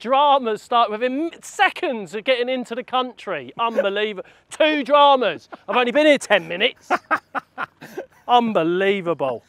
dramas start within seconds of getting into the country. Unbelievable. 2 dramas. I've only been here 10 minutes. Unbelievable.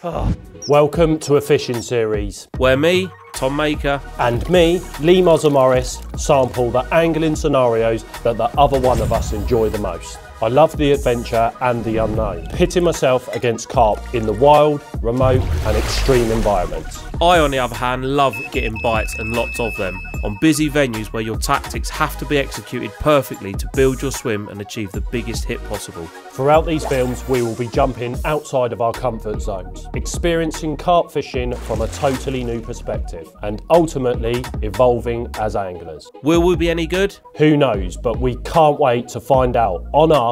Oh. Welcome to a fishing series where me, Tom Maker, and me, Mozza Morris, sample the angling scenarios that the other one of us enjoy the most. I love the adventure and the unknown, pitting myself against carp in the wild, remote and extreme environments. I, on the other hand, love getting bites and lots of them on busy venues where your tactics have to be executed perfectly to build your swim and achieve the biggest hit possible. Throughout these films, we will be jumping outside of our comfort zones, experiencing carp fishing from a totally new perspective, and ultimately evolving as anglers. Will we be any good? Who knows, but we can't wait to find out on our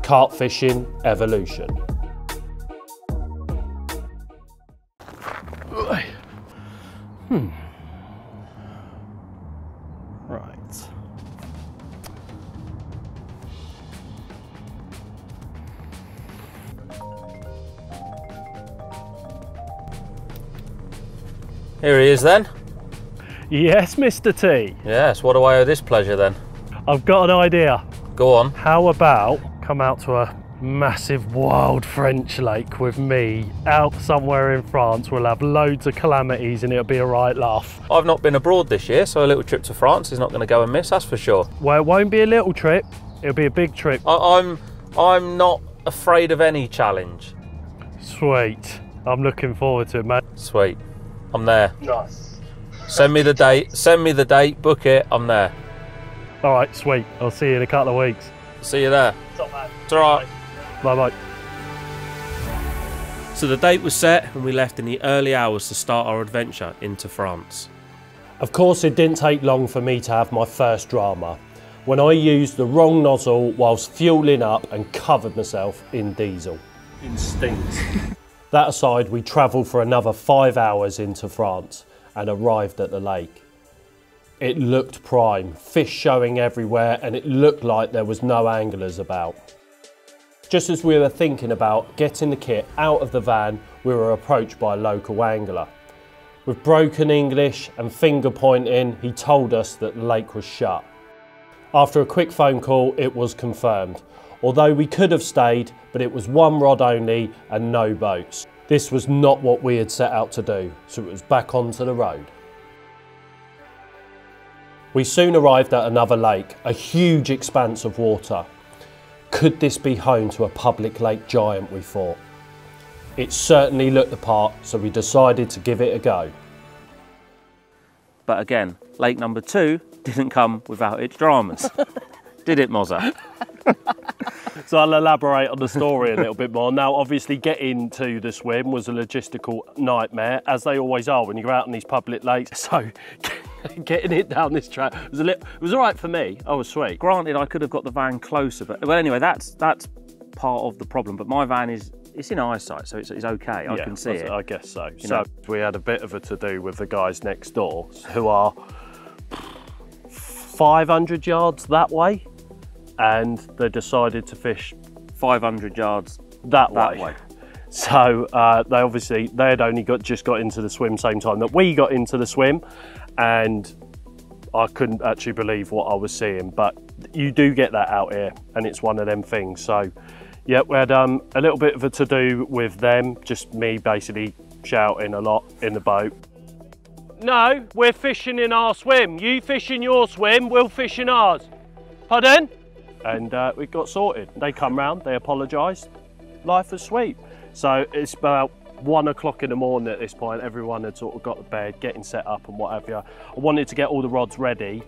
Carp Fishing Evolution. Right. Here he is then. Yes, Mr. T. Yes, what do I owe this pleasure then? I've got an idea. Go on. How about come out to a massive wild French lake with me out somewhere in France? We'll have loads of calamities and it'll be a right laugh. I've not been abroad this year, so a little trip to France is not going to go amiss, that's for sure. Well, it won't be a little trip, it'll be a big trip. I'm not afraid of any challenge. Sweet. I'm looking forward to it, mate. Sweet. I'm there. Nice. Send me the date, book it, I'm there. All right, sweet. I'll see you in a couple of weeks. See you there. Top man. It's all right. Bye-bye. So the date was set and we left in the early hours to start our adventure into France. Of course, it didn't take long for me to have my first drama when I used the wrong nozzle whilst fueling up and covered myself in diesel. Instinct. That aside, we travelled for another 5 hours into France and arrived at the lake. It looked prime, fish showing everywhere, and it looked like there was no anglers about. Just as we were thinking about getting the kit out of the van, we were approached by a local angler. With broken English and finger pointing, he told us that the lake was shut. After a quick phone call, it was confirmed. Although we could have stayed, but it was one rod only and no boats. This was not what we had set out to do, so it was back onto the road. We soon arrived at another lake, a huge expanse of water. Could this be home to a public lake giant, we thought. It certainly looked the part, so we decided to give it a go. But again, lake number 2 didn't come without its dramas. Did it, Mozza? So I'll elaborate on the story a little bit more. Now, obviously getting to the swim was a logistical nightmare, as they always are when you go out on these public lakes. So getting it down this track was it was all right for me. I was sweet. Granted, I could have got the van closer, but well, anyway, that's part of the problem. But my van it's in eyesight, so it's okay. I can see it. I guess so. So we had a bit of a to-do with the guys next door, who are 500 yards that way, and they decided to fish 500 yards that way. So they had only just got into the swim same time that we got into the swim, and I couldn't actually believe what I was seeing. But you do get that out here, and it's one of them things. So yeah, we had a little bit of a to-do with them, just me basically shouting a lot in the boat. No, we're fishing in our swim. You fish in your swim, we'll fish in ours. Pardon? And we got sorted. They come round, they apologised. Life was sweet. So it's about 1 o'clock in the morning at this point. Everyone had sort of got to bed, getting set up and what have you. I wanted to get all the rods ready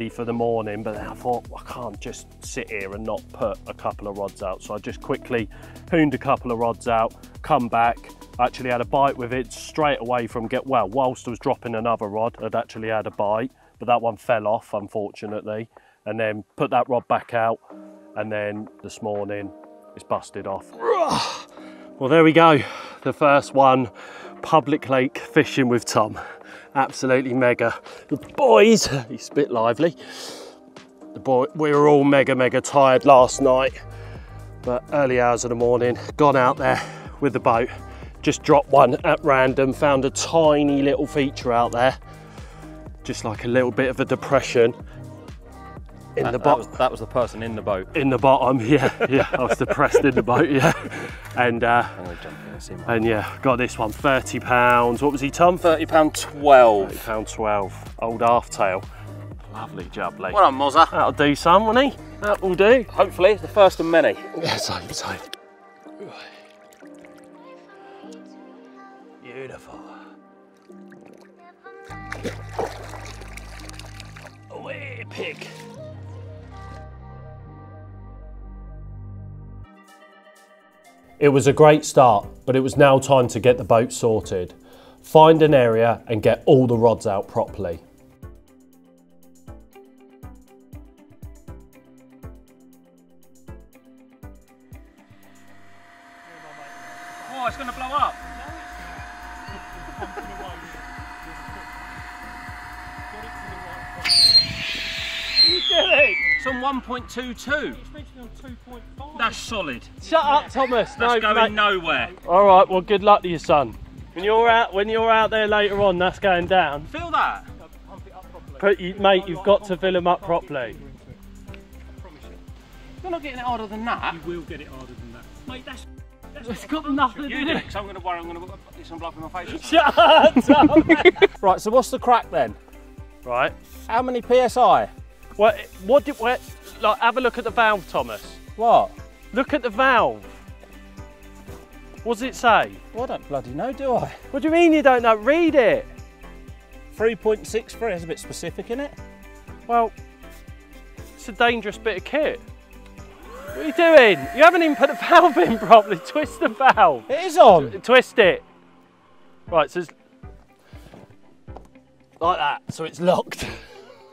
for the morning, but then I thought, I can't just sit here and not put a couple of rods out. So I just quickly hooned a couple of rods out, come back, actually had a bite with it straight away from whilst I was dropping another rod, I'd actually had a bite, but that one fell off, unfortunately, and then put that rod back out, and then this morning it's busted off. Well, there we go, the first one, public lake fishing with Tom. Absolutely mega. The boys, he's a bit lively. We were all mega tired last night, but early hours of the morning, gone out there with the boat, just dropped one at random, found a tiny little feature out there. just like a little bit of a depression in the bottom. That was the person in the boat. In the bottom, yeah, yeah. I was depressed in the boat, yeah. And yeah, got this one, £30. What was he, Tom? £30.12. £30.12. Old half-tail. Lovely jubbly. Well done, Mozza. That'll do some, won't he? That will do. Hopefully, it's the first of many. Yes, I hope so. Beautiful. Away, pig. It was a great start, but it was now time to get the boat sorted. Find an area and get all the rods out properly. Oh, it's going to blow up. It's on 1.22. That's solid. Shut up, Thomas. That's going nowhere. All right. Well, good luck to you, son. When you're out there later on, that's going down. Feel that? Mate, you've got to fill them up properly. You're not getting it harder than that. You will get it harder than that, mate. It's got nothing to do. Because I'm going to worry. I'm going to put this bluff in my face. Shut up. Right. So what's the crack then? Right. How many psi? Like, have a look at the valve, Thomas. What? Look at the valve. What does it say? Well, I don't bloody know, do I? What do you mean you don't know? Read it. 3.63. That's a bit specific, isn't it? Well, it's a dangerous bit of kit. What are you doing? You haven't even put the valve in properly. Twist the valve. It is on. Twist it. Right, so it's like that. So it's locked.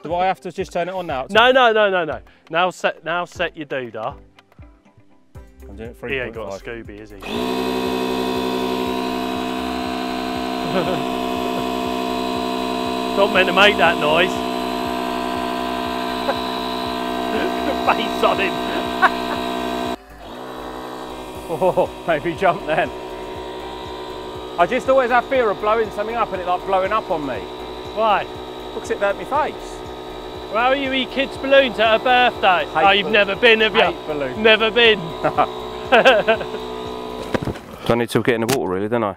Do I have to just turn it on now? No. Now set your doodah. I'm doing it 3.5. He ain't got a Scooby, is he? Not meant to make that noise. The bass on him. Oh, maybe jump then. I just always have fear of blowing something up and it like blowing up on me. Why? Because it hurt my face. Well, how are you eat kids' balloons at her birthday? Oh, you've never been, have you? Hate balloons. Never been. Do I need to get in the water really, don't I?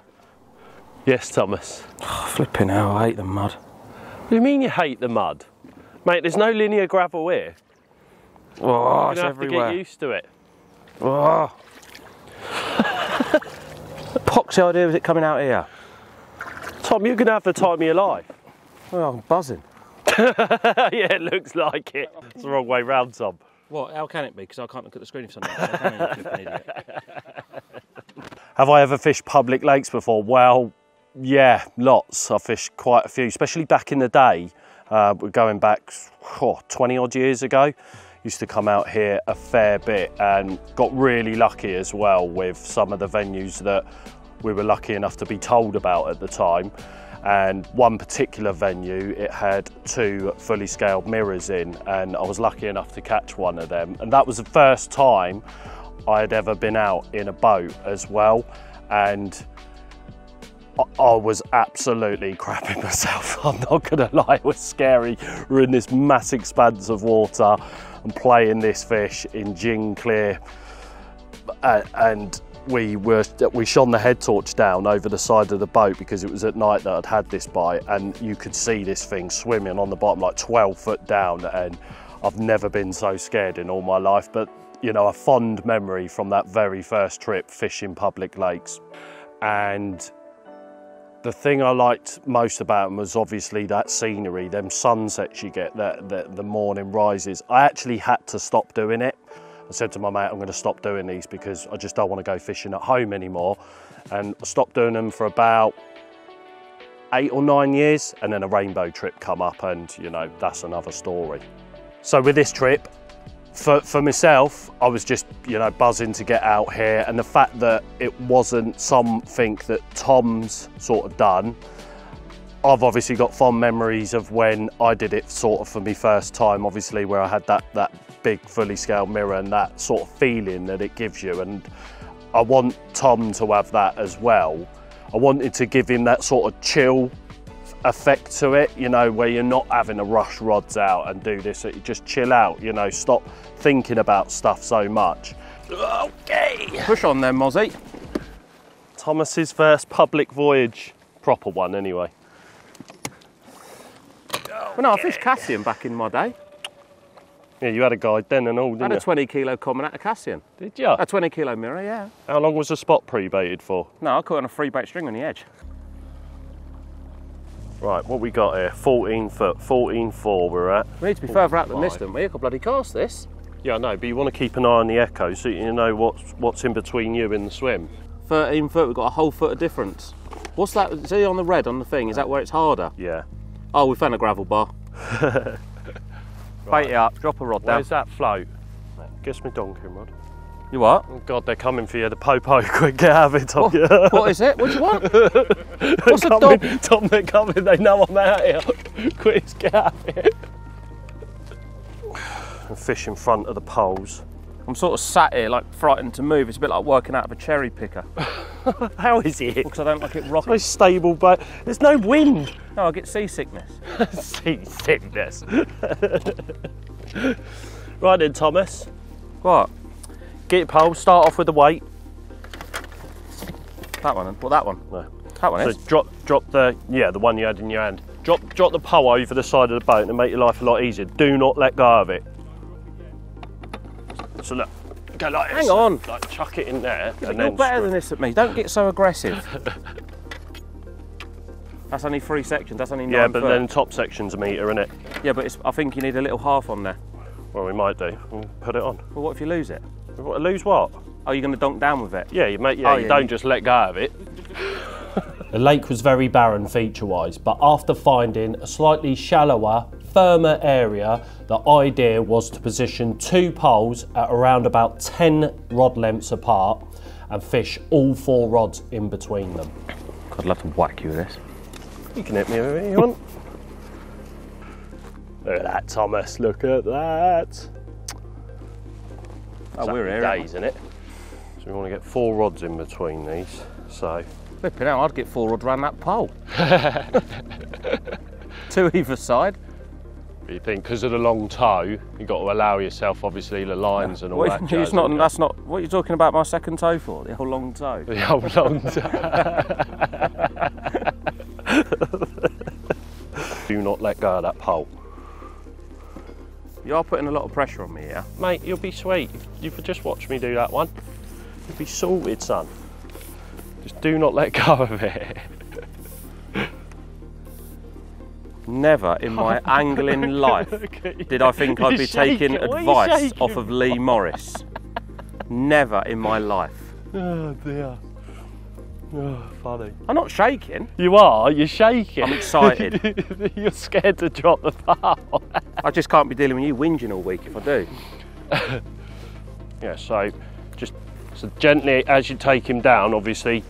Yes, Thomas. Oh, flipping hell, I hate the mud. What do you mean you hate the mud? Mate, there's no linear gravel here. Oh, You're it's gonna have everywhere. to get used to it. Oh. Poxy idea of it coming out here. Tom, you're gonna have the time of your life. Well, I'm buzzing. Yeah, it looks like it. It's the wrong way round, Tom. What? How can it be? Because I can't look at the screen if something. How can you Have I ever fished public lakes before? Well, yeah, lots. I fished quite a few, especially back in the day. We're going back 20 odd years ago. Used to come out here a fair bit and got really lucky as well with some of the venues that we were lucky enough to be told about at the time. And one particular venue, it had 2 fully scaled mirrors in, and I was lucky enough to catch one of them. And that was the first time I had ever been out in a boat as well. And I was absolutely crapping myself. I'm not gonna lie, it was scary. We're in this massive expanse of water and playing this fish in gin clear, and we shone the head torch down over the side of the boat because it was at night that I'd had this bite, and you could see this thing swimming on the bottom like 12 foot down, and I've never been so scared in all my life. But you know, a fond memory from that very first trip fishing public lakes. And the thing I liked most about them was obviously that scenery, them sunsets you get, the morning rises. I actually had to stop doing it. I said to my mate, I'm going to stop doing these because I just don't want to go fishing at home anymore. And I stopped doing them for about 8 or 9 years, and then a rainbow trip come up, and you know, that's another story. So with this trip, for myself, I was just, you know, buzzing to get out here, and the fact that it wasn't something that Tom's sort of done, I've obviously got fond memories of when I did it sort of for my first time, obviously, where I had that big fully scaled mirror and that sort of feeling that it gives you. And I want Tom to have that as well. I wanted to give him that sort of chill effect to it, you know, where you're not having to rush rods out and do this. You just chill out, you know, stop thinking about stuff so much. Okay. Push on then, Mozzie. Thomas's first public voyage, proper one anyway. Well, no, I fished Cassian back in my day. Yeah, you had a guide then and all, didn't I had you? a 20 kilo common out of Cassian. Did you? A 20 kilo mirror, yeah. How long was the spot pre-baited for? No, I caught it on a free bait string on the edge. Right, what we got here? 14 foot, 14.4 we're at. We need to be further out than this, don't we? I could bloody cast this. Yeah, I know, but you want to keep an eye on the echo so you know what's in between you and the swim. 13 foot, we've got a whole foot of difference. What's that? See on the red on the thing, is that where it's harder? Yeah. Oh, we found a gravel bar. Bait it up, drop a rod down. Where's that float? Guess me donking rod. You what? Oh God, they're coming for you. The popo, quick, get out of it, Tom. What is it? What do you want? What's the dog? Tom, they're coming. They know I'm out here. Quick, get out of here. And fish in front of the poles. I'm sort of sat here, like frightened to move. It's a bit like working out of a cherry picker. How is it? Because I don't like it rocking. It's very stable, but there's no wind. No, I get seasickness. Seasickness. Right then, Thomas. What? Get your pole, start off with the weight. That one? What, that one? No. That one So is? drop the one you had in your hand. Drop the pole over the side of the boat and make your life a lot easier. Do not let go of it. So look, go like this. Hang on. Like chuck it in there. Yeah, you're better than this at me. Don't get so aggressive. That's only 3 sections. That's only 9 Yeah, but foot. then top section's a metre, innit? Yeah, but I think you need a little half on there. Well, we might do. We'll put it on. Well, what if you lose it? Lose what? Oh, you're going to donk down with it? Yeah, you don't just let go of it. The lake was very barren feature-wise, but after finding a slightly shallower, firmer area, the idea was to position 2 poles at around about 10 rod lengths apart and fish all 4 rods in between them. I'd love to whack you with this. You can hit me with it if you want. Look at that, Thomas. Look at that. Oh, we're here. Days, isn't it? So we want to get 4 rods in between these. So. Flipping out, I'd get 4 rods around that pole. 2 either side. But you think because of the long toe, you've got to allow yourself, obviously, the lines and all that. It's not, that's not. What are you talking about my second toe for? The whole long toe. The old long toe. Do not let go of that pole. You are putting a lot of pressure on me, yeah? Mate, you'll be sweet. You could just watch me do that one. You'll be sorted, son. Just do not let go of it. Never in my angling life did I think I'd be taking advice off of Lee Morris. Never in my life. Oh dear. Oh, funny. I'm not shaking. You are, you're shaking. I'm excited. You're scared to drop the pole. I just can't be dealing with you whinging all week if I do. Yeah, so just gently as you take him down, obviously, you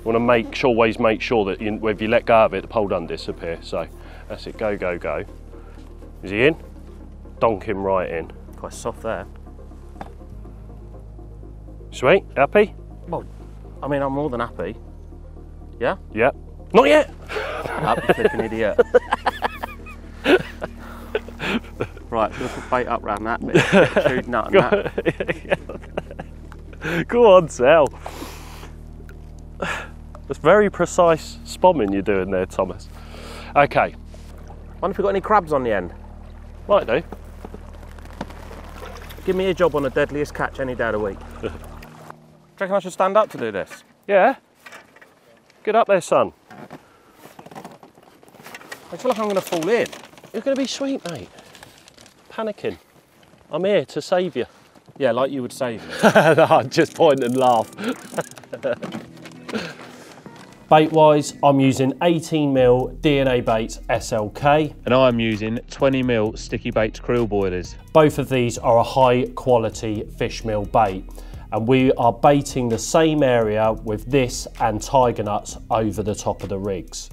want to always make sure that if you let go of it, the pole doesn't disappear. So that's it, go, go, go. Is he in? Donk him right in. Quite soft there. Sweet, happy? Well, I mean, I'm more than happy. Yeah? Yep. Not yet. Up, you flipping idiot. Right, we'll put bait up round that bit. Chewed nut and that. Go on, Sal. That's very precise spomming you're doing there, Thomas. Okay. Wonder if we've got any crabs on the end. Might do. Give me a job on the deadliest catch any day of the week. Do you reckon I should stand up to do this? Yeah. Get up there, son. I feel like I'm going to fall in. You're going to be sweet, mate. Panicking. I'm here to save you. Yeah, like you would save me. No, just point and laugh. Bait-wise, I'm using 18mm DNA Baits SLK. And I'm using 20mm sticky baits krill boilers. Both of these are a high quality fish meal bait, and we are baiting the same area with this and tiger nuts over the top of the rigs.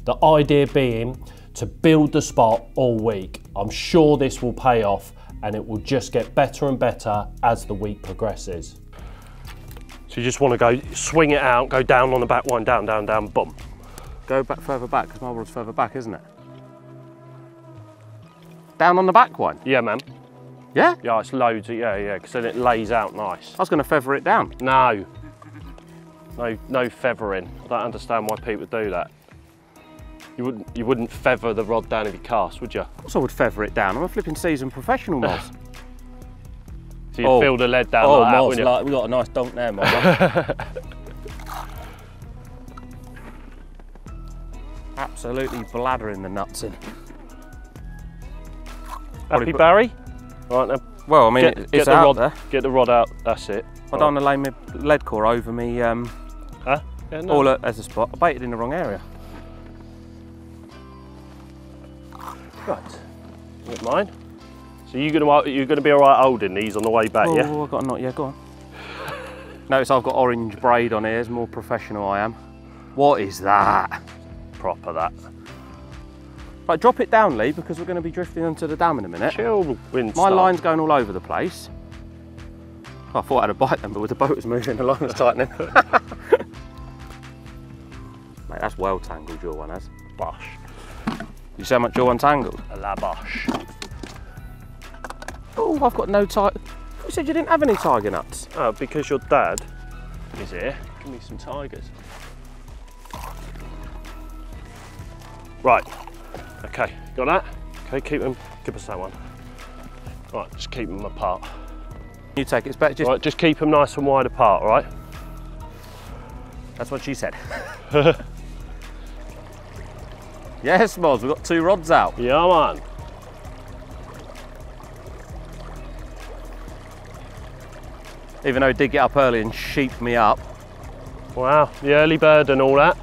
The idea being to build the spot all week. I'm sure this will pay off and it will just get better and better as the week progresses. So you just want to go swing it out, go down on the back one, down, down, down, boom. Go back further back, because my rod's further back, isn't it? Down on the back one? Yeah, man. Yeah? Yeah, it's loads, yeah, because then it lays out nice. I was going to feather it down. No. No feathering. I don't understand why people do that. You wouldn't feather the rod down if you cast, would you? Of course I would feather it down. I'm a flipping seasoned professional, Moz. So you'd fill the lead down like that, wouldn't you? Like, we got a nice donk there, Moz. Absolutely bladdering the nuts in. Happy, Barry? Right then. Well, I mean, it's out there. Get the rod out, that's it. I don't want to lay my lead core over me. Huh? Yeah, no. Oh, look, there's a spot. I baited in the wrong area. Right. Not mine. So you're gonna be all right holding these on the way back, yeah? Oh, I've got a knot. Yeah, go on. Notice I've got orange braid on here. It's more professional I am. What is that? Proper that. Right, drop it down, Lee, because we're going to be drifting onto the dam in a minute. Chill, wind My line's going all over the place. Oh, I thought I had a bite then, but with the boat was moving, the line was tightening. Mate, that's well tangled, your one has. Bosh. You see how much your one tangled? A la bosh. Oh, I've got no tiger. You said you didn't have any tiger nuts. Oh, because your dad is here. Give me some tigers. Right. Okay, got that? Okay, keep them. Give us that one. Right, just keep them apart. You take it. It's better just. Right, just keep them nice and wide apart, all right? That's what she said. Yes, Moz, we've got 2 rods out. Yeah, man. Even though he did get up early and sheep me up. Wow, the early bird and all that.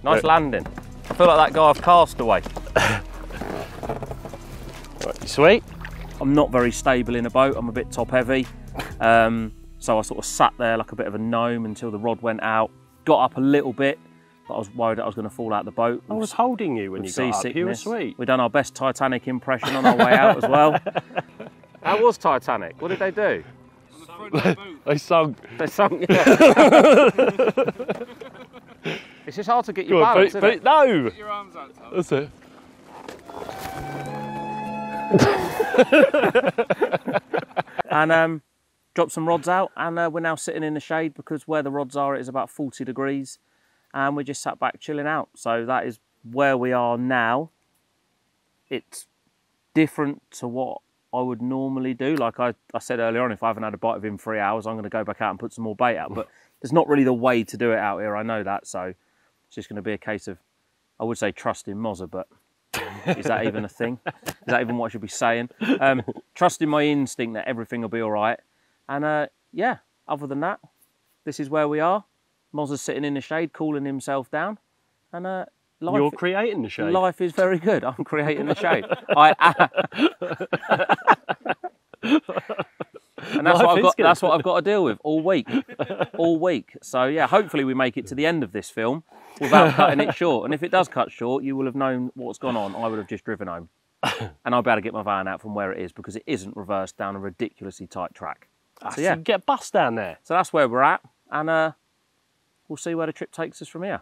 Nice landing. I feel like that guy I've cast away. Right, sweet. I'm not very stable in a boat. I'm a bit top heavy. So I sort of sat there like a bit of a gnome until the rod went out. Got up a little bit, but I was worried that I was going to fall out the boat. I was holding you when you got up. You were sweet. We've done our best Titanic impression on our way out as well. How was Titanic? What did they do? They sung. They sung, yeah. It's just hard to get your balance, isn't it? No! Get your arms out, Tom. That's it. And dropped some rods out, and we're now sitting in the shade because where the rods are it is about 40 degrees, and we just sat back chilling out. So that is where we are now. It's different to what I would normally do. Like I said earlier on, if I haven't had a bite of him 3 hours, I'm going to go back out and put some more bait out. But it's not really the way to do it out here, I know that. So it's just going to be a case of, I would say trusting Mozza, but is that even a thing? Is that even what I should be saying? Trusting my instinct that everything will be all right. And yeah, other than that, this is where we are. Mozza's sitting in the shade, cooling himself down. And life, you're creating the shade. Life is very good. I'm creating the shade. And that's what I've got to deal with all week. All week. So yeah, hopefully we make it to the end of this film without cutting it short. And if it does cut short, you will have known what's gone on. I would have just driven home. And I'll be able to get my van out from where it is because it isn't reversed down a ridiculously tight track. So yeah, get a bus down there. So that's where we're at, and we'll see where the trip takes us from here.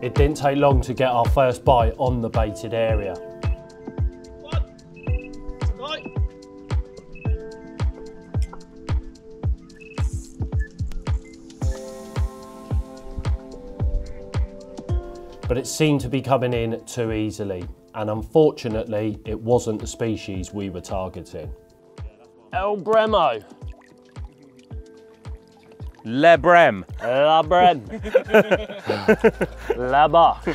It didn't take long to get our first bite on the baited area. But it seemed to be coming in too easily, and unfortunately it wasn't the species we were targeting. El Bremo. Le Brem. La Brem. La Boche.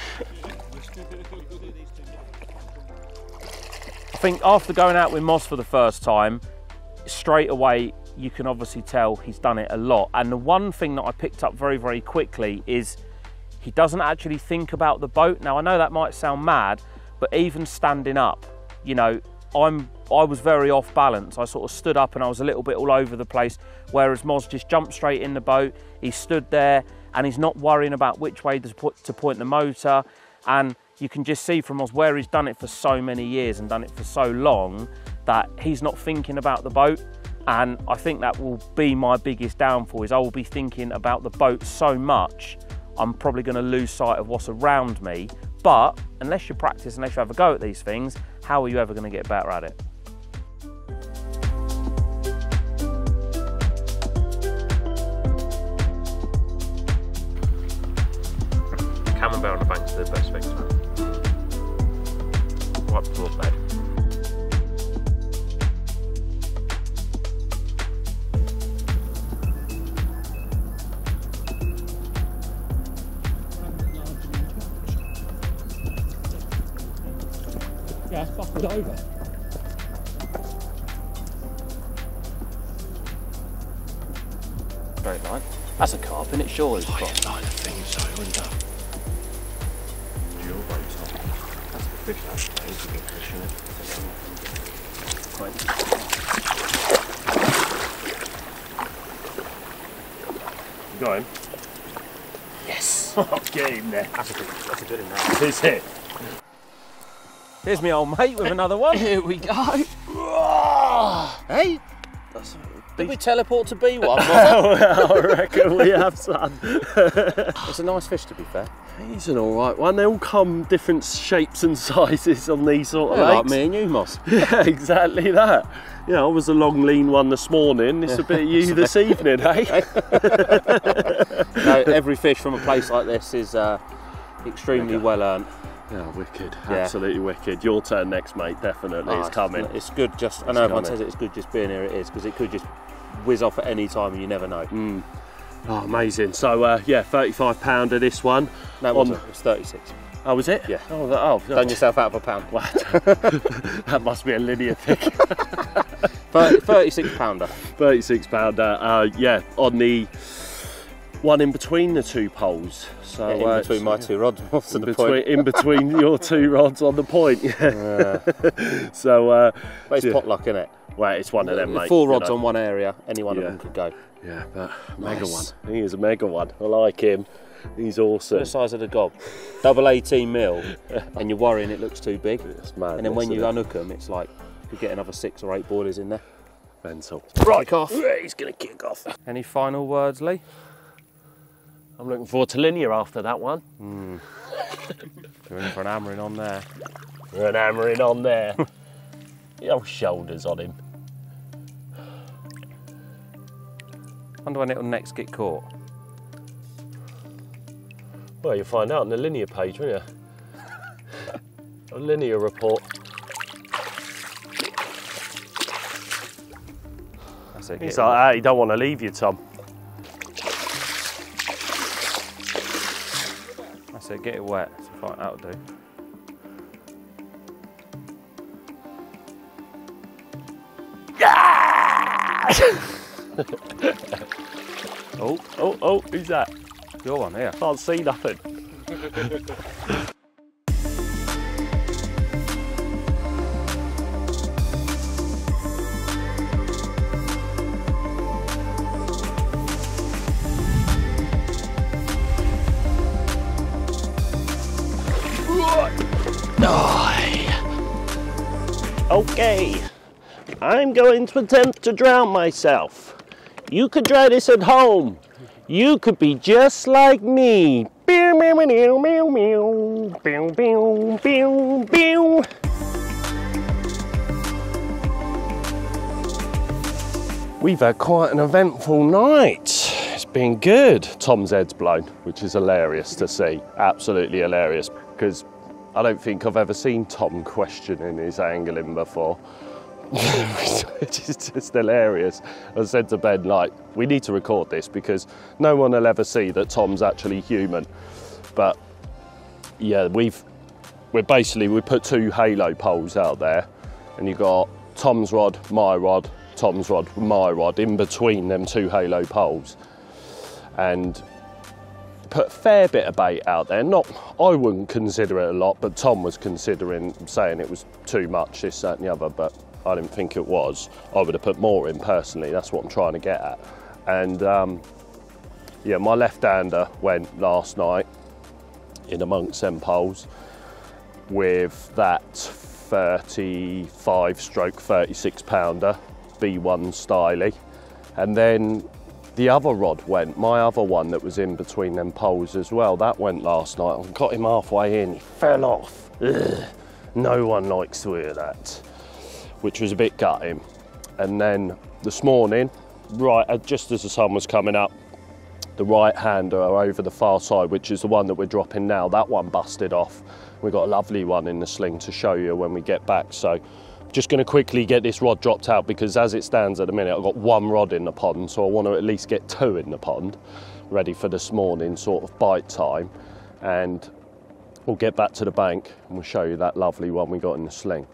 I think after going out with Moz for the first time, straight away you can obviously tell he's done it a lot. And the one thing that I picked up very, very quickly is he doesn't actually think about the boat. Now I know that might sound mad, but even standing up, you know, I was very off balance. I sort of stood up and I was a little bit all over the place, whereas Moz just jumped straight in the boat. He stood there and he's not worrying about which way to point the motor, and you can just see from us where he's done it for so many years and done it for so long that he's not thinking about the boat. And I think that will be my biggest downfall, is I will be thinking about the boat so much, I'm probably going to lose sight of what's around me. But unless you practice, unless you have a go at these things, how are you ever going to get better at it? Camembert on the bank's the best thing, man. Right before bed. Yeah, it's buckled over. Straight line. That's a carp, isn't it? Surely. I think so, isn't it? Your boat's not. That's the fish, that's a big fish, isn't it? You got him? Yes. Get him there. That's a good one. Is it? Here's my old mate with another one. Here we go. Hey, did we teleport to B1? I reckon we have, son. It's a nice fish, to be fair. He's an alright one. They all come different shapes and sizes on these sort of Like lakes. me and you, Moss. Yeah, exactly that. Yeah, I was a long lean one this morning. It's a bit of you this evening, eh? No, every fish from a place like this is extremely well earned. Yeah, wicked. Yeah. Absolutely wicked. Your turn next, mate. Definitely. Oh, it's coming. It's good just, I know everyone coming. says it's good just being here, it is, because it could just whiz off at any time and you never know. Oh, amazing. So, yeah, 35 pounder this one. No, it wasn't. It was 36. Oh, was it? Yeah. Oh, Done yourself out of a pound. Wow. That must be a linear thing. 36 pounder. 36 pounder. Yeah, on the one in between the two poles. So In between my two rods, what's the point? In between your two rods on the point. Yeah. So, But it's potluck, isn't it? well, it's one of them, mate. 4 rods on one area, any one of Yeah. them could go. Yeah, but mega Nice. one. He is a mega one. I like him. He's awesome. The size of the gob. Double 18 mil, and you're worrying it looks too big. It's mad. And then when you unhook them, it's like you could get another 6 or 8 boilers in there. mental. Right, off. He's going to kick off. Any final words, Lee? I'm looking forward to linear after that one. You're in for an hammering on there. We're an hammering on there. The old shoulders on him. Wonder when it'll next get caught. Well, you'll find out on the linear page, won't you? A linear report. That's it. He's like, hey, he don't want to leave you, Tom. That's it, get it wet. So fine, that'll do. Oh, who's that? Your one here. Can't see nothing. Okay, I'm going to attempt to drown myself. You could try this at home. You could be just like me. We've had quite an eventful night. It's been good. Tom's head's blown, which is hilarious to see. Absolutely hilarious, because I don't think I've ever seen Tom questioning his angling before. Which is just hilarious. I said to Ben, like, we need to record this because no one will ever see that Tom's actually human. But yeah, we put 2 halo poles out there, and you got Tom's rod, my rod, Tom's rod, my rod in between them 2 halo poles, and put a fair bit of bait out there. I wouldn't consider it a lot, but Tom was saying it was too much, this, that and the other, but I didn't think it was. I would have put more in personally, that's what I'm trying to get at. And yeah, my left-hander went last night in amongst them poles, with that 35/36 pounder B1 styly, and then the other rod went, my other one that was in between them poles as well, that went last night. I got him halfway in, he fell off. Ugh. No one likes to hear that, which was a bit gutting. And then this morning, right just as the sun was coming up, the right hander over the far side, which is the one that we're dropping now, that one busted off. We've got a lovely one in the sling to show you when we get back. So just going to quickly get this rod dropped out, because as it stands at the minute, I've got one rod in the pond, so I want to at least get two in the pond, ready for this morning sort of bite time. And we'll get back to the bank and we'll show you that lovely one we got in the sling.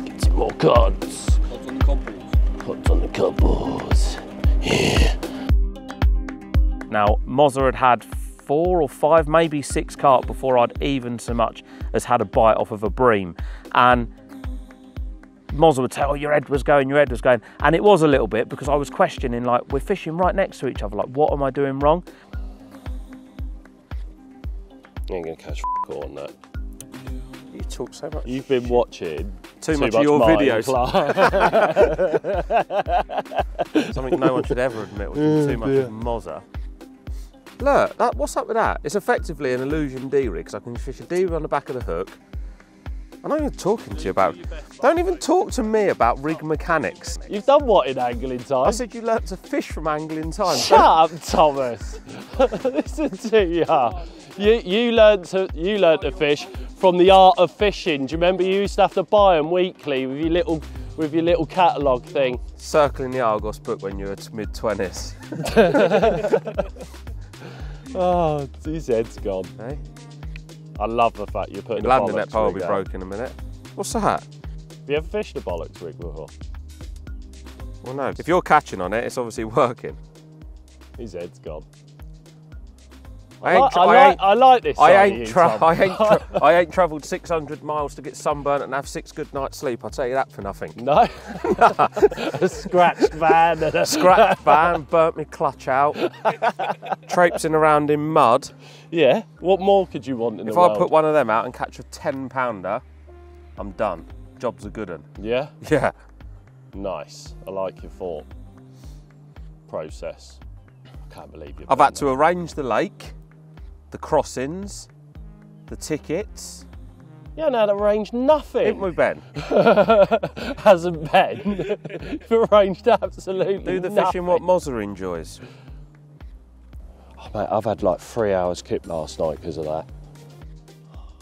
Get some more cards. Odds on the couples. Odds on the couples. Yeah. Now, Mozza had 4 or 5, maybe 6 carp before I'd even so much as had a bite off of a bream. And Mozza would say, oh, your head was going, your head was going. And it was a little bit, because I was questioning, like, we're fishing right next to each other, like, what am I doing wrong? You ain't gonna catch all on that. You talk so much. You've been watching too much of your mine, videos. Clark. Something no one should ever admit, which is too much of Mozza. Look, what's up with that? It's effectively an illusion D-rig, because I can fish a D-rig on the back of the hook. I'm not even talking to you about... Don't even talk to me about rig mechanics. You've done what in angling time? I said you learnt to fish from angling time. Shut up, Thomas. Listen to you. You learnt to fish from the art of fishing. Do you remember you used to have to buy them weekly with your little catalogue thing? Circling the Argos book when you were mid-20s. Oh, his head's gone. Hey? I love the fact you're putting the landing bollocks net pole will rig be out. broken in a minute. What's that? Have you ever fished a bollocks rig before? Well, no. If you're catching on it, it's obviously working. His head's gone. I like this. I ain't travelled 600 miles to get sunburnt and have 6 good nights sleep. I'll tell you that for nothing. No. A scratched van. And a Scratched van, burnt me clutch out, traipsing around in mud. Yeah. What more could you want in the If world? I put one of them out and catch a 10-pounder, I'm done. Job's a good one. Yeah. Yeah. Nice. I like your thought process. I can't believe you. I've had to arrange the lake, the crossings, the tickets. You haven't had to arrange nothing. Didn't we, Ben? Hasn't Ben? You've arranged absolutely Do the nothing. fishing what Mozza enjoys. Oh, mate, I've had like 3 hours kip last night because of that.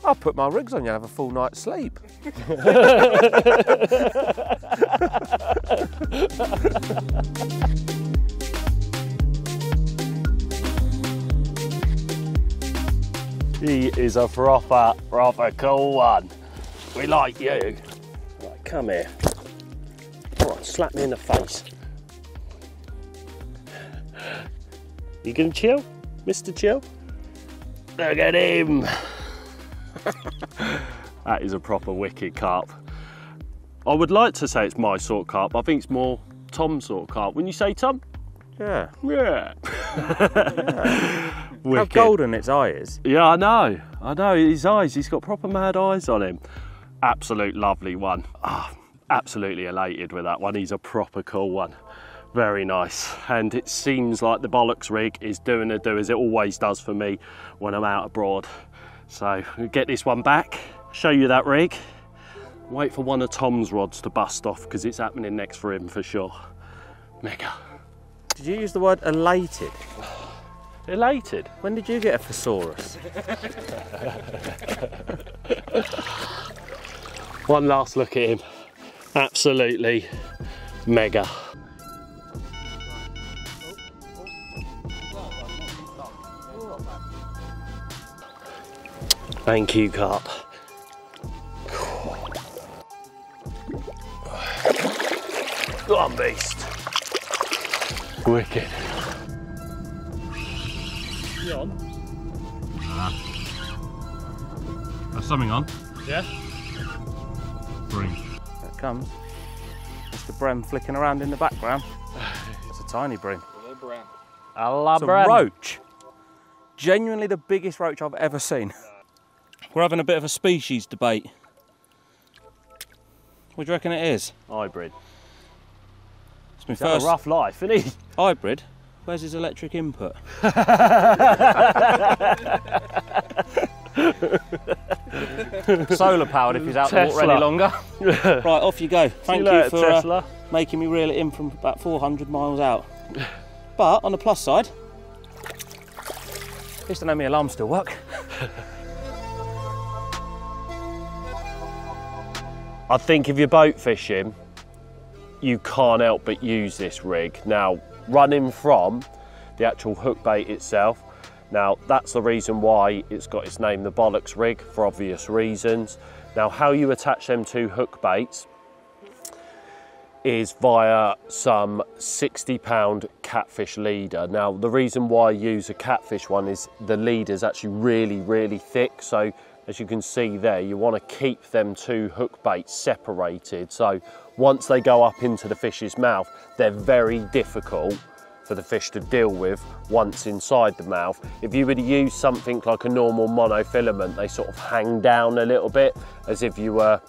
I'll put my rigs on you and have a full night's sleep. He is a proper cool one. We like you. Right, come here. All right, slap me in the face. You gonna chill, Mr. Chill? Look at him. That is a proper wicked carp. I would like to say it's my sort of carp. I think it's more Tom's sort of carp. Wouldn't you say, Tom? Yeah. Yeah. How golden its eye is. Yeah, I know, his eyes, he's got proper mad eyes on him. Absolute lovely one. Ah, absolutely elated with that one. He's a proper cool one. Very nice. And it seems like the bollocks rig is doing a do as it always does for me when I'm out abroad. So we'll get this one back, show you that rig, wait for one of Tom's rods to bust off because it's happening next for him for sure. Mega. Did you use the word elated? Elated? When did you get a thesaurus? One last look at him. Absolutely mega. Thank you, carp. Go on, beast. Wicked. You on? There's something on. Yeah? Bream. There it comes. Mr. Brem flicking around in the background. It's a tiny bream. Little brown. It's a roach. Genuinely the biggest roach I've ever seen. We're having a bit of a species debate. What do you reckon it is? Hybrid. It's my He's had a rough life, isn't he? hybrid. Where's his electric input? Solar powered if he's out the water any longer. Right, off you go. Thank later, you for Tesla. making me reel it in from about 400 miles out. But on the plus side, at least I know my alarm still work. I think if you're boat fishing, you can't help but use this rig. Now, running from the actual hook bait itself, now that's the reason why it's got its name, the bollocks rig, for obvious reasons. Now, how you attach them to hook baits is via some 60-pound catfish leader. Now, the reason why I use a catfish one is the leader is actually really thick. So as you can see there, you want to keep them two hook baits separated. So once they go up into the fish's mouth, they're very difficult for the fish to deal with once inside the mouth. If you were to use something like a normal monofilament, they sort of hang down a little bit as if you were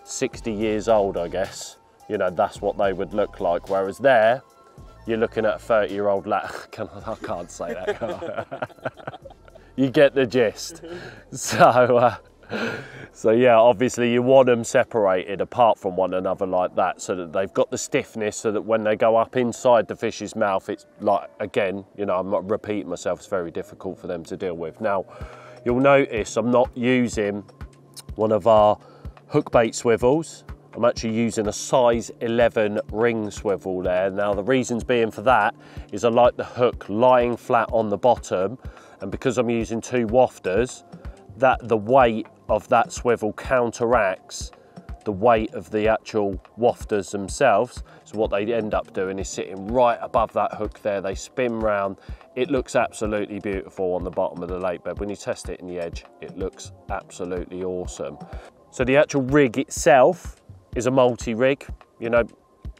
60 years old, I guess. You know, that's what they would look like. Whereas there, you're looking at a 30-year-old lad. I can't say that. You get the gist. So yeah, obviously you want them separated apart from one another like that, so that they've got the stiffness, so that when they go up inside the fish's mouth, it's like, again, you know, I'm not repeating myself, it's very difficult for them to deal with. Now, you'll notice I'm not using one of our hook bait swivels. I'm actually using a size 11 ring swivel there. Now, the reasons being for that is I like the hook lying flat on the bottom, and because I'm using two wafters, that the weight of that swivel counteracts the weight of the actual wafters themselves. So what they end up doing is sitting right above that hook there. They spin round. It looks absolutely beautiful on the bottom of the lake bed. When you test it in the edge, it looks absolutely awesome. So the actual rig itself is a multi-rig, you know,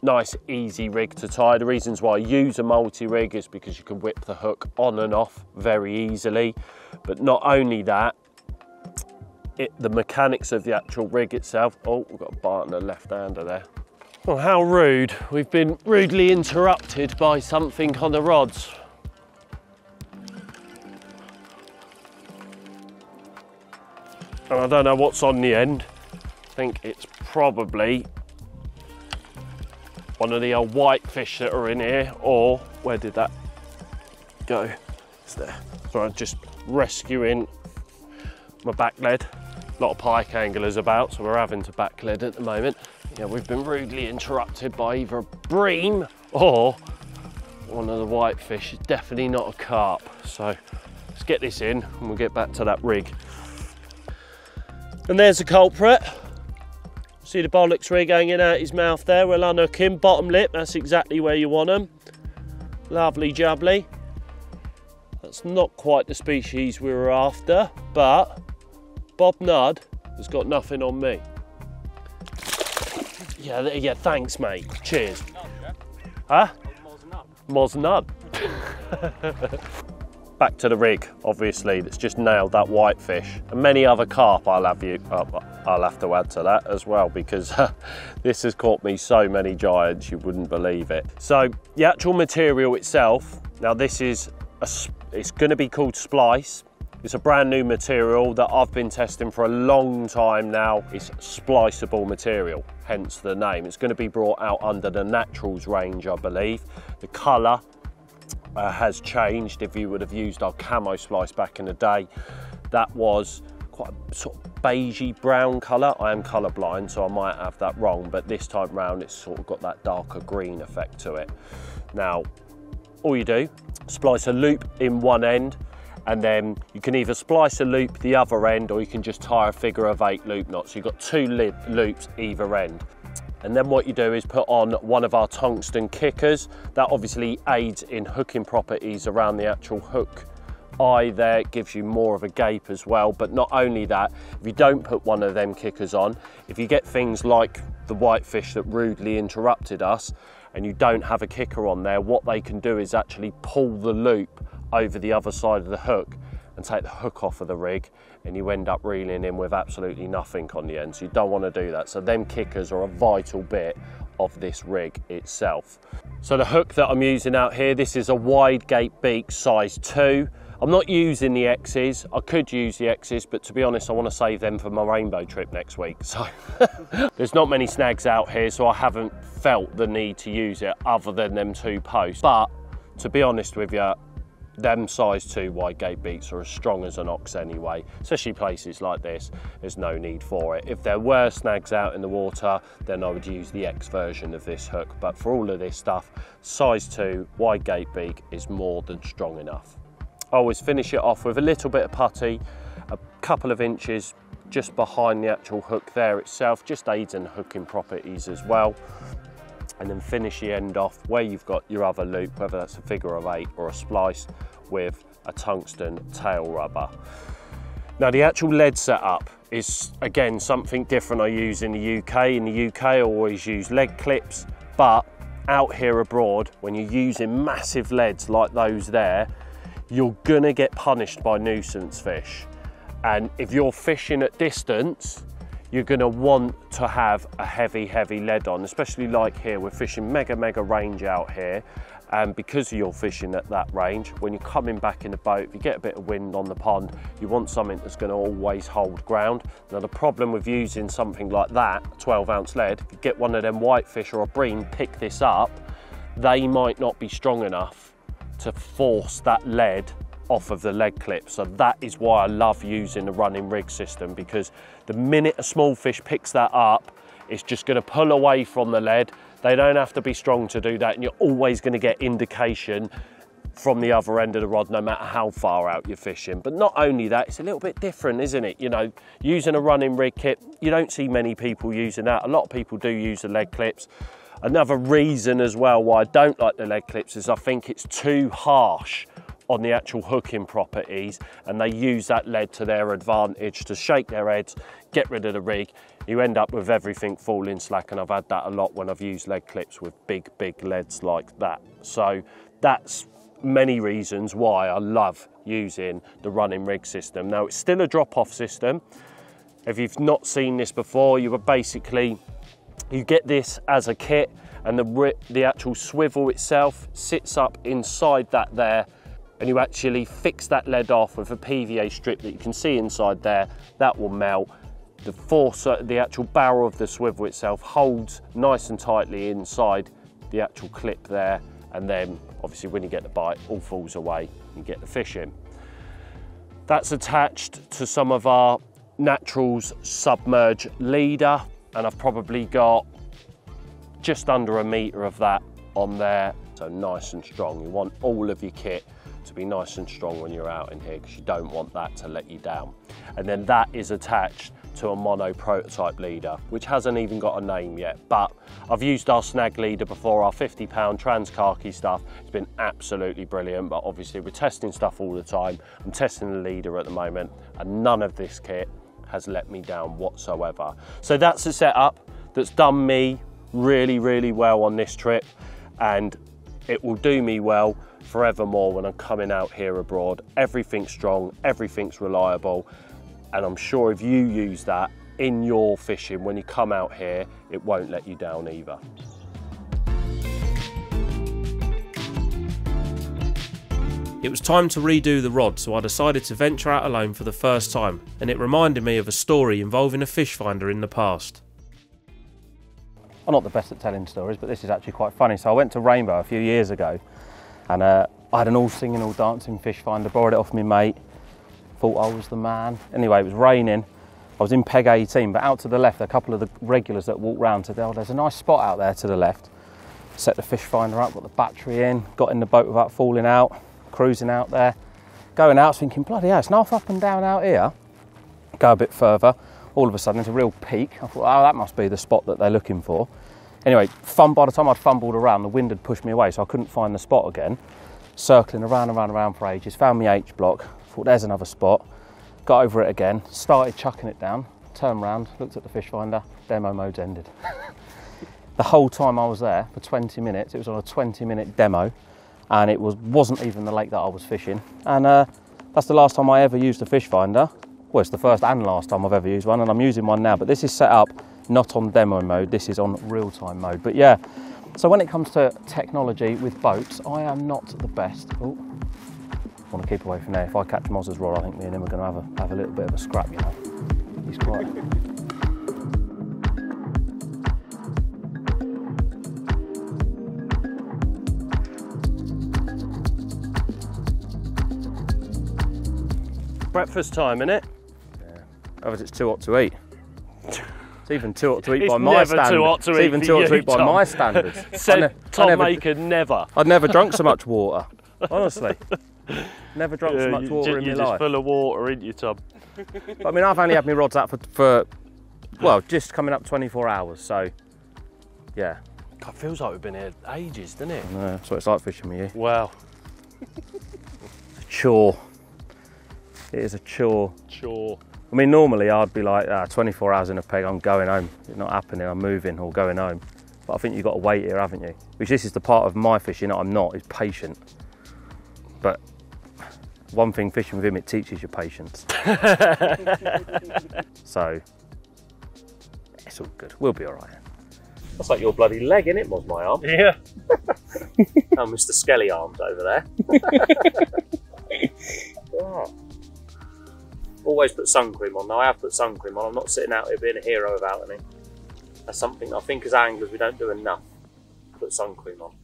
nice easy rig to tie. The reasons why I use a multi-rig is because you can whip the hook on and off very easily. But not only that, the mechanics of the actual rig itself. Oh, we've got a bite on the left-hander there. Well, how rude. We've been rudely interrupted by something on the rods. And I don't know what's on the end. I think it's probably one of the old whitefish that are in here, or where did that go? It's there. So I'm just rescuing my back lead. A lot of pike anglers about, so we're having to back lead at the moment. Yeah, we've been rudely interrupted by either a bream or one of the whitefish. It's definitely not a carp. So let's get this in and we'll get back to that rig. And there's the culprit. See the bollocks rig hanging out his mouth there. We'll unhook him, bottom lip, that's exactly where you want him. Lovely jubbly. That's not quite the species we were after, but Bob Nudd has got nothing on me. Yeah, thanks mate, cheers. Huh? Mozza Nudd. Back to the rig, obviously, that's just nailed that whitefish. And many other carp I'll have to add to that as well, because this has caught me so many giants, you wouldn't believe it. So the actual material itself, now this is, it's gonna be called splice. It's a brand new material that I've been testing for a long time now. It's spliceable material, hence the name. It's gonna be brought out under the Naturals range, I believe. The colour has changed. If you would have used our camo splice back in the day, that was quite a sort of beigey brown colour. I am colourblind, so I might have that wrong, but this time round it's sort of got that darker green effect to it. Now, all you do, splice a loop in one end, and then you can either splice a loop the other end, or you can just tie a figure of 8 loop knots. So you've got 2 loops either end. And then what you do is put on one of our tungsten kickers. That obviously aids in hooking properties around the actual hook eye there. It gives you more of a gape as well. But not only that, if you don't put one of them kickers on, if you get things like the whitefish that rudely interrupted us, and you don't have a kicker on there, what they can do is actually pull the loop over the other side of the hook and take the hook off of the rig, and you end up reeling in with absolutely nothing on the end. So you don't want to do that. So them kickers are a vital bit of this rig itself. So the hook that I'm using out here, this is a wide gape beak size 2. I'm not using the X's. I could use the X's, but to be honest, I want to save them for my rainbow trip next week. So there's not many snags out here, so I haven't felt the need to use it other than them 2 posts. But to be honest with you, them size 2 wide gape beaks are as strong as an ox anyway, especially places like this. There's no need for it. If there were snags out in the water, then I would use the X version of this hook. But for all of this stuff, size 2 wide gape beak is more than strong enough. I always finish it off with a little bit of putty, a couple of inches just behind the actual hook there itself, just aids in hooking properties as well. And then finish the end off where you've got your other loop, whether that's a figure of 8 or a splice, with a tungsten tail rubber. Now the actual lead setup is again something different I use in the UK. In the UK I always use lead clips, but out here abroad when you're using massive leads like those there, you're gonna get punished by nuisance fish. And if you're fishing at distance, you're gonna want to have a heavy lead on, especially like here, we're fishing mega range out here. And because you're fishing at that range, when you're coming back in the boat, if you get a bit of wind on the pond, you want something that's gonna always hold ground. Now the problem with using something like that, 12-ounce lead, if you get one of them whitefish or a bream pick this up, they might not be strong enough to force that lead off of the lead clip. So that is why I love using the running rig system, because the minute a small fish picks that up, it's just going to pull away from the lead. They don't have to be strong to do that, and you're always going to get indication from the other end of the rod no matter how far out you're fishing. But not only that, it's a little bit different, isn't it? You know, using a running rig kit, you don't see many people using that. A lot of people do use the lead clips. Another reason as well why I don't like the lead clips is I think it's too harsh on the actual hooking properties, and they use that lead to their advantage to shake their heads, get rid of the rig. You end up with everything falling slack, and I've had that a lot when I've used lead clips with big leads like that. So that's many reasons why I love using the running rig system. Now it's still a drop-off system. If you've not seen this before, you get this as a kit, and the actual swivel itself sits up inside that there, and you actually fix that lead off with a PVA strip that you can see inside there. That will melt. The force, the actual barrel of the swivel itself holds nice and tightly inside the actual clip there, and then obviously when you get the bite, all falls away, you get the fish in. That's attached to some of our Naturals submerge leader, and I've probably got just under 1 metre of that on there, so nice and strong. You want all of your kit to be nice and strong when you're out in here, because you don't want that to let you down. And then that is attached to a mono prototype leader, which hasn't even got a name yet, but I've used our snag leader before, our 50-pound trans khaki stuff. It's been absolutely brilliant, but obviously we're testing stuff all the time. I'm testing the leader at the moment, and none of this kit has let me down whatsoever. So that's a setup that's done me really well on this trip, and it will do me well forevermore when I'm coming out here abroad. Everything's strong, everything's reliable, and I'm sure if you use that in your fishing when you come out here, it won't let you down either. It was time to redo the rod, so I decided to venture out alone for the first time, and it reminded me of a story involving a fish finder in the past. I'm not the best at telling stories, but this is actually quite funny. So I went to Rainbow a few years ago, and I had an all singing, all dancing fish finder, borrowed it off my mate, thought I was the man. Anyway, it was raining, I was in peg 18, but out to the left, a couple of the regulars that walked round said, oh, there's a nice spot out there to the left. Set the fish finder up, got the battery in, got in the boat without falling out, cruising out there, going out, thinking, bloody hell, it's enough up and down out here. Go a bit further, all of a sudden there's a real peak. I thought, oh, that must be the spot that they're looking for. Anyway, by the time I'd fumbled around, the wind had pushed me away, so I couldn't find the spot again. Circling around for ages, found my H block, thought there's another spot, got over it again, started chucking it down, turned round, looked at the fish finder, demo mode's ended. the whole time I was there for 20 minutes. It was on a 20-minute demo, and it wasn't even the lake that I was fishing. And that's the last time I ever used a fish finder. Well, it's the first and last time I've ever used one, and I'm using one now, but this is set up not on demo mode, this is on real-time mode. But yeah, so when it comes to technology with boats, I am not the best. Oh, I want to keep away from there. If I catch Mozza's rod, I think me and him are going to have a little bit of a scrap, you know. He's quite... Breakfast time, innit? Yeah. Otherwise it's too hot to eat. It's even too hot to eat It's by my never standards. too hot to It's eat even for too hot you, to eat by Tom. my standards. Said Tom Maker never. I'd never drunk so much water. Honestly. Never drunk so much water in my you're life. just full of water, ain't you, Tom? But, I mean, I've only had my rods out for well, just coming up 24 hours, so yeah. God, feels like we've been here ages, doesn't it? No, that's what it's like fishing with you. Wow. It's a chore. It is a chore. Sure. I mean, normally I'd be like, 24 hours in a peg, I'm going home. It's not happening, I'm moving or going home. But I think you've got to wait here, haven't you? Which this is the part of my fishing that I'm not, is patient. But one thing fishing with him, it teaches you patience. So, it's all good. We'll be all right. That's like your bloody leg, innit, was my arm? Yeah. Oh, Mr. Skelly arms over there. Oh. Always put sun cream on. Now I have put sun cream on. I'm not sitting out here being a hero without any. That's something I think as anglers we don't do enough. Put sun cream on.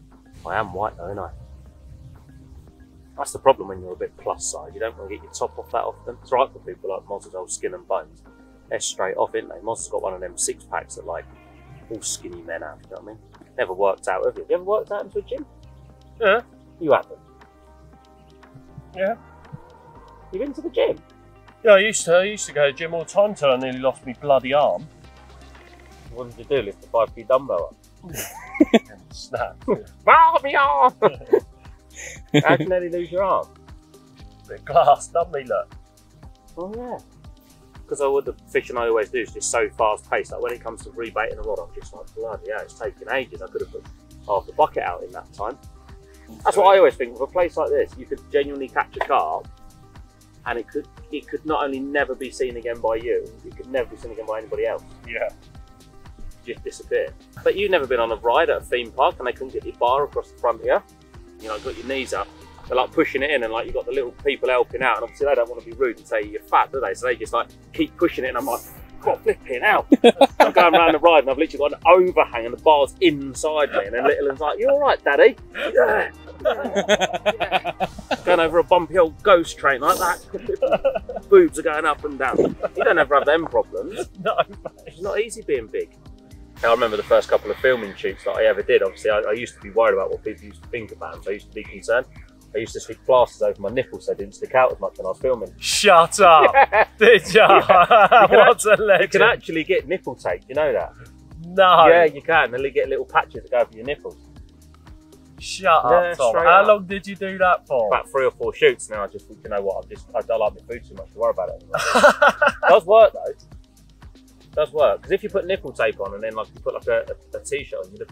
I am white though, ain't I? That's the problem when you're a bit plus size. You don't want to get your top off that often. It's right for people like Mozza's old Skin and Bones. They're straight off, isn't they? Mozza's got one of them 6-packs that like all skinny men have, you know what I mean? Never worked out, have you? Have you ever worked out into a gym? Yeah. You haven't? Yeah. You've been to the gym? Yeah, I used to go to the gym all the time until I nearly lost my bloody arm. What did you do? Lift the 5p dumbbell up? Snap. My arm! How'd you nearly lose your arm? Bit glass, done me, look. Oh yeah. Because the fishing I always do is just so fast paced. Like when it comes to rebaiting a rod, I'm just like, bloody yeah, it's taking ages. I could have put half the bucket out in that time. That's what I always think. With a place like this, you could genuinely catch a carp, and it could not only never be seen again by you, it could never be seen again by anybody else. Yeah. Just disappear. But you've never been on a ride at a theme park and they couldn't get your bar across the front here. You know, got your knees up. They're like pushing it in, and like you've got the little people helping out, and obviously they don't want to be rude and say you're fat, do they? So they just like keep pushing it, and I'm like, God, flipping out. I'm going around the ride and I've literally got an overhang and the bar's inside me, and then little one's like, you all right, Daddy? Yeah. Yeah. Going over a bumpy old ghost train like that. Boobs are going up and down. You don't ever have them problems. No, it's not easy being big. I remember the first couple of filming shoots that I ever did. Obviously, I used to be worried about what people used to think about them, so I used to be concerned. I used to stick plasters over my nipples so they didn't stick out as much when I was filming. Shut up! Yeah. Did you? What a legend! You can actually get nipple tape, you know that? No! Yeah, you can. They get little patches that go over your nipples. Shut up, Tom. How long did you do that for? About 3 or 4 shoots. Now I just think, you know what, I don't like my food too much to worry about it anymore. It does work though. It does work. Because if you put nipple tape on and then like you put like a t-shirt on, you look,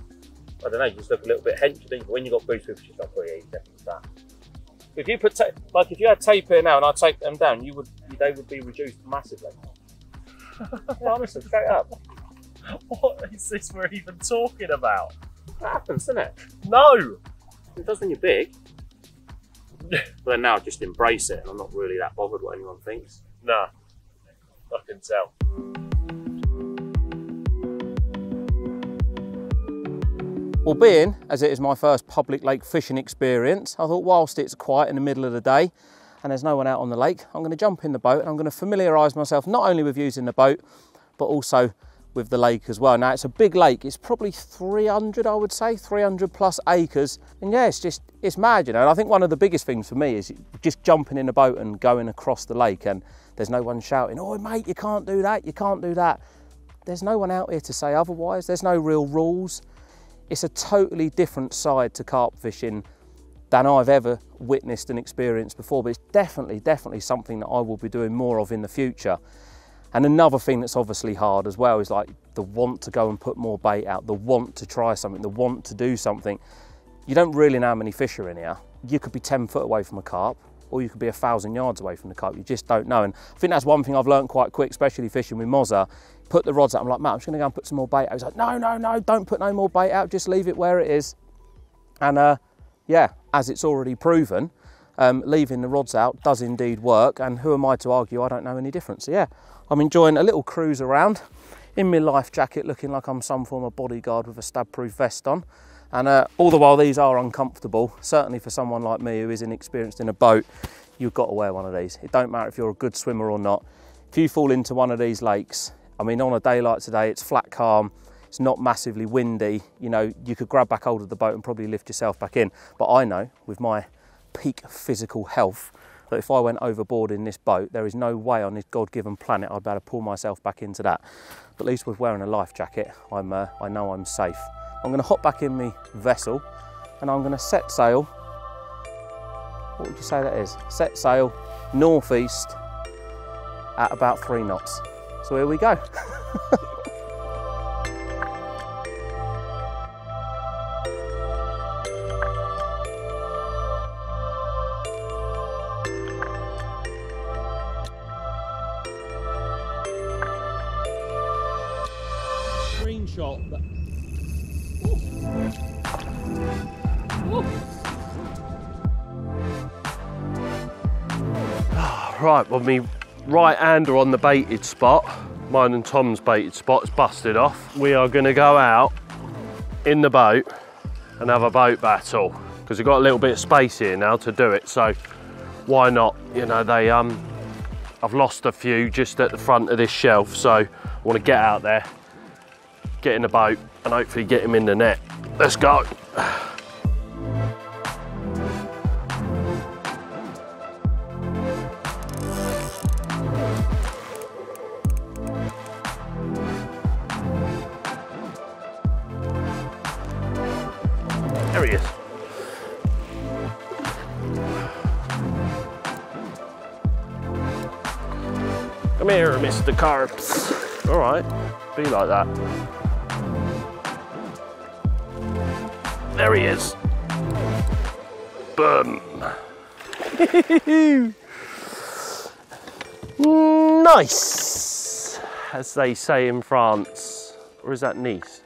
I don't know, you just look a little bit hench, don't you? But when you got boobs, it's just like, oh yeah, you definitely that. If you put like if you had tape here now and I take them down, they would be reduced massively. Yeah, honestly, straight up. What is this we're even talking about? That happens, doesn't it? No! It does when you're big. But then now I just embrace it and I'm not really that bothered what anyone thinks. Nah, I can tell. Well, being as it is my first public lake fishing experience, I thought whilst it's quiet in the middle of the day and there's no one out on the lake, I'm going to jump in the boat and I'm going to familiarise myself not only with using the boat, but also with the lake as well. Now, it's a big lake. It's probably 300, I would say, 300 plus acres. And yeah, it's mad, you know. And I think one of the biggest things for me is just jumping in the boat and going across the lake and there's no one shouting, oh, mate, you can't do that, you can't do that. There's no one out here to say otherwise. There's no real rules. It's a totally different side to carp fishing than I've ever witnessed and experienced before, but it's definitely something that I will be doing more of in the future. And another thing that's obviously hard as well is like the want to go and put more bait out, the want to try something, the want to do something. You don't really know how many fish are in here. You could be 10 foot away from a carp, or you could be 1,000 yards away from the carp. You just don't know. And I think that's one thing I've learned quite quick, especially fishing with Mozza. Put the rods out, I'm like, Matt, I'm just gonna go and put some more bait out. He's like, no, no, no, don't put no more bait out, just leave it where it is. And yeah, as it's already proven, leaving the rods out does indeed work. And who am I to argue? I don't know any difference. So yeah, I'm enjoying a little cruise around in my life jacket, looking like I'm some form of bodyguard with a stab-proof vest on. And all the while these are uncomfortable, certainly for someone like me who is inexperienced in a boat, you've got to wear one of these. It don't matter if you're a good swimmer or not. If you fall into one of these lakes, I mean, on a day like today, it's flat calm, it's not massively windy, you know, you could grab back hold of the boat and probably lift yourself back in. But I know, with my peak physical health, that if I went overboard in this boat, there is no way on this God-given planet I'd be able to pull myself back into that. But at least with wearing a life jacket, I know I'm safe. I'm going to hop back in my vessel and I'm going to set sail. What would you say that is? Set sail northeast at about 3 knots. So here we go. Screenshot that. Right, well, my right hander on the baited spot, mine and Tom's baited spot, is busted off. We are going to go out in the boat and have a boat battle because we've got a little bit of space here now to do it. So why not? You know, I've lost a few just at the front of this shelf, so I want to get out there, get in the boat, and hopefully get him in the net. Let's go. There he is. Come here, Mr. Carps. All right, be like that. There he is. Boom. Nice, as they say in France. Or is that Nice?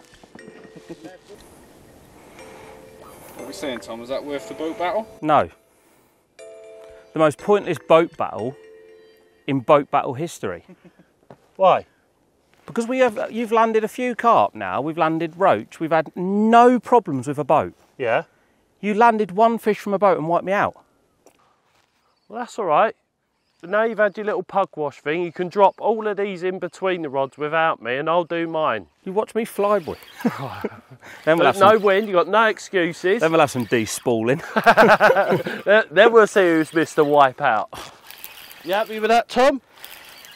What are we saying, Tom? Was that worth the boat battle? No. The most pointless boat battle in boat battle history. Why? Because you've landed a few carp now, we've landed roach, we've had no problems with a boat. Yeah. You landed one fish from a boat and wiped me out. Well, that's all right. But now you've had your little pug wash thing, you can drop all of these in between the rods without me and I'll do mine. You watch me fly, boy. Then we'll no wind, you've got no excuses. Then we'll have some de-spooling. Then we'll see who's Mr. Wipeout. You happy with that, Tom?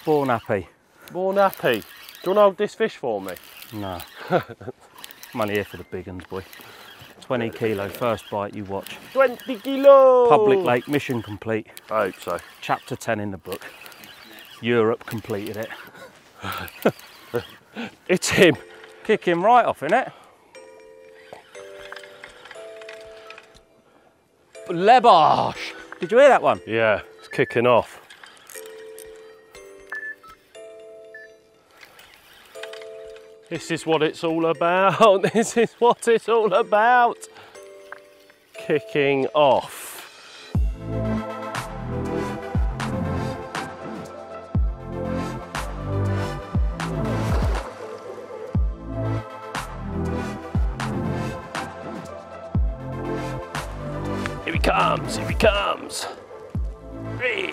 Born happy. Born happy. Do you want to hold this fish for me? No. I'm only here for the big uns, boy. 20 kilo, first bite, you watch. 20 kilo! Public lake, mission complete. I hope so. Chapter 10 in the book. Europe completed it. It's him. Kick him right off, innit? Lebosh! Did you hear that one? Yeah, it's kicking off. This is what it's all about. This is what it's all about. Kicking off. Here he comes, here he comes. Hey.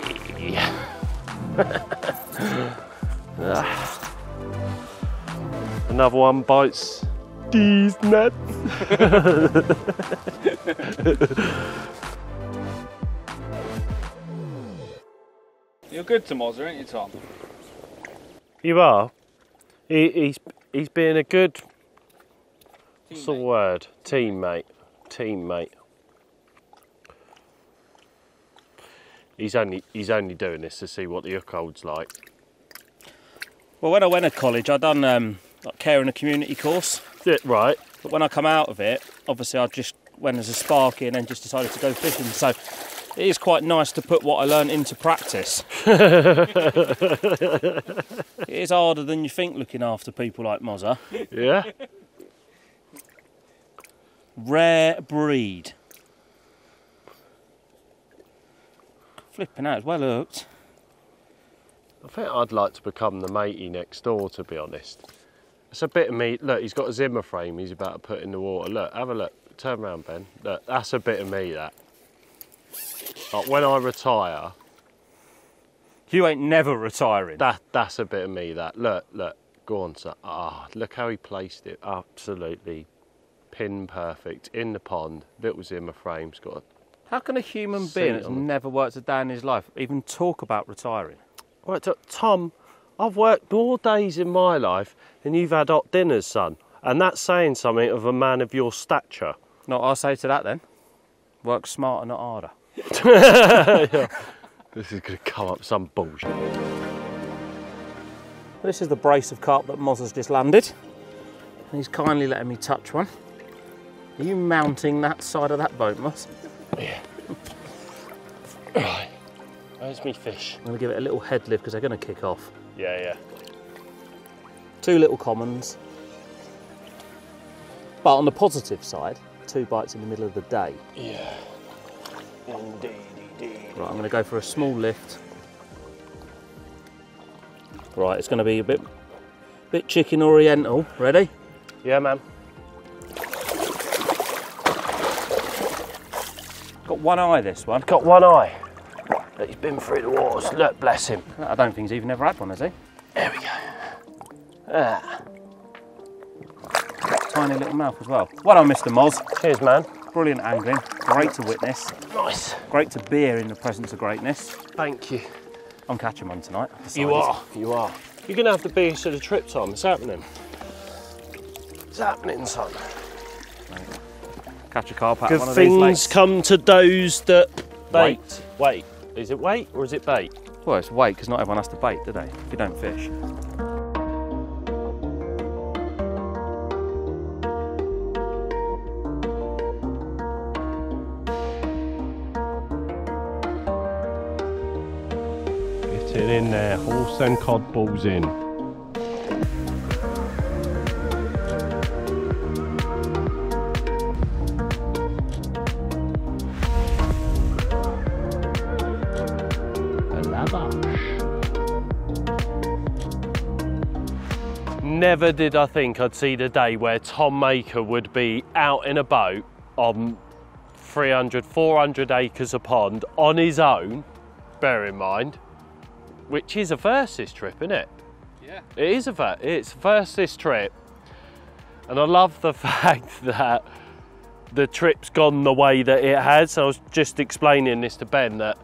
Another one bites these nuts. You're good to Mozza, aren't you, Tom? You are. He's being a good. What's the word? Teammate. Teammate. He's only doing this to see what the hook hold's like. Well, when I went to college, I done like care in a community course. Yeah, right. But when I come out of it, obviously I just went as a sparky and then just decided to go fishing. So it is quite nice to put what I learned into practice. It is harder than you think looking after people like Mozza. Yeah. Rare breed. Flipping out, it's well hooked. I think I'd like to become the matey next door, to be honest. It's a bit of me. Look, he's got a Zimmer frame he's about to put in the water. Look, have a look. Turn around, Ben. Look, that's a bit of me, that. Like when I retire... You ain't never retiring. That's a bit of me, that. Look, go on, son. Ah, look how he placed it. Absolutely pin perfect. In the pond. Little Zimmer frame's got a... How can a human being that's never worked a day in his life even talk about retiring? Right, Tom, I've worked more days in my life than you've had hot dinners, son. And that's saying something of a man of your stature. Not what I say to that then. Work smarter, not harder. Yeah. This is going to come up some bullshit. This is the brace of carp that Mozza's just landed. And he's kindly letting me touch one. Are you mounting that side of that boat, Moz? Yeah. Right. Where's me fish? I'm going to give it a little head lift because they're going to kick off. Yeah. 2 little commons. But on the positive side, 2 bites in the middle of the day. Yeah. Indeed. Right, I'm going to go for a small lift. Right, it's going to be a bit chicken oriental. Ready? Yeah, man. Got one eye, this one. Got one eye. He's been through the waters. Look, bless him. I don't think he's even ever had one, has he? There we go. Tiny little mouth as well. Well done, Mr. Moz. Cheers, man. Brilliant angling. Great to witness. Nice. Great to beer in the presence of greatness. Thank you. I'm catching one tonight. You are. You're going to have the biggest of the trip, Tom. It's happening. It's happening, son. Catch a carp out Good of one of these things lakes. come to those that bait. Wait. Is it wait or is it bait? Well, it's wait, because not everyone has to bait, do they? If you don't fish. Get it in there, horse and cod balls in. Never did I think I'd see the day where Tom Maker would be out in a boat on 300, 400 acres of pond on his own, bear in mind, which is a first this trip, isn't it? Yeah. It is it's first this trip. And I love the fact that the trip's gone the way that it has. I was just explaining this to Ben, that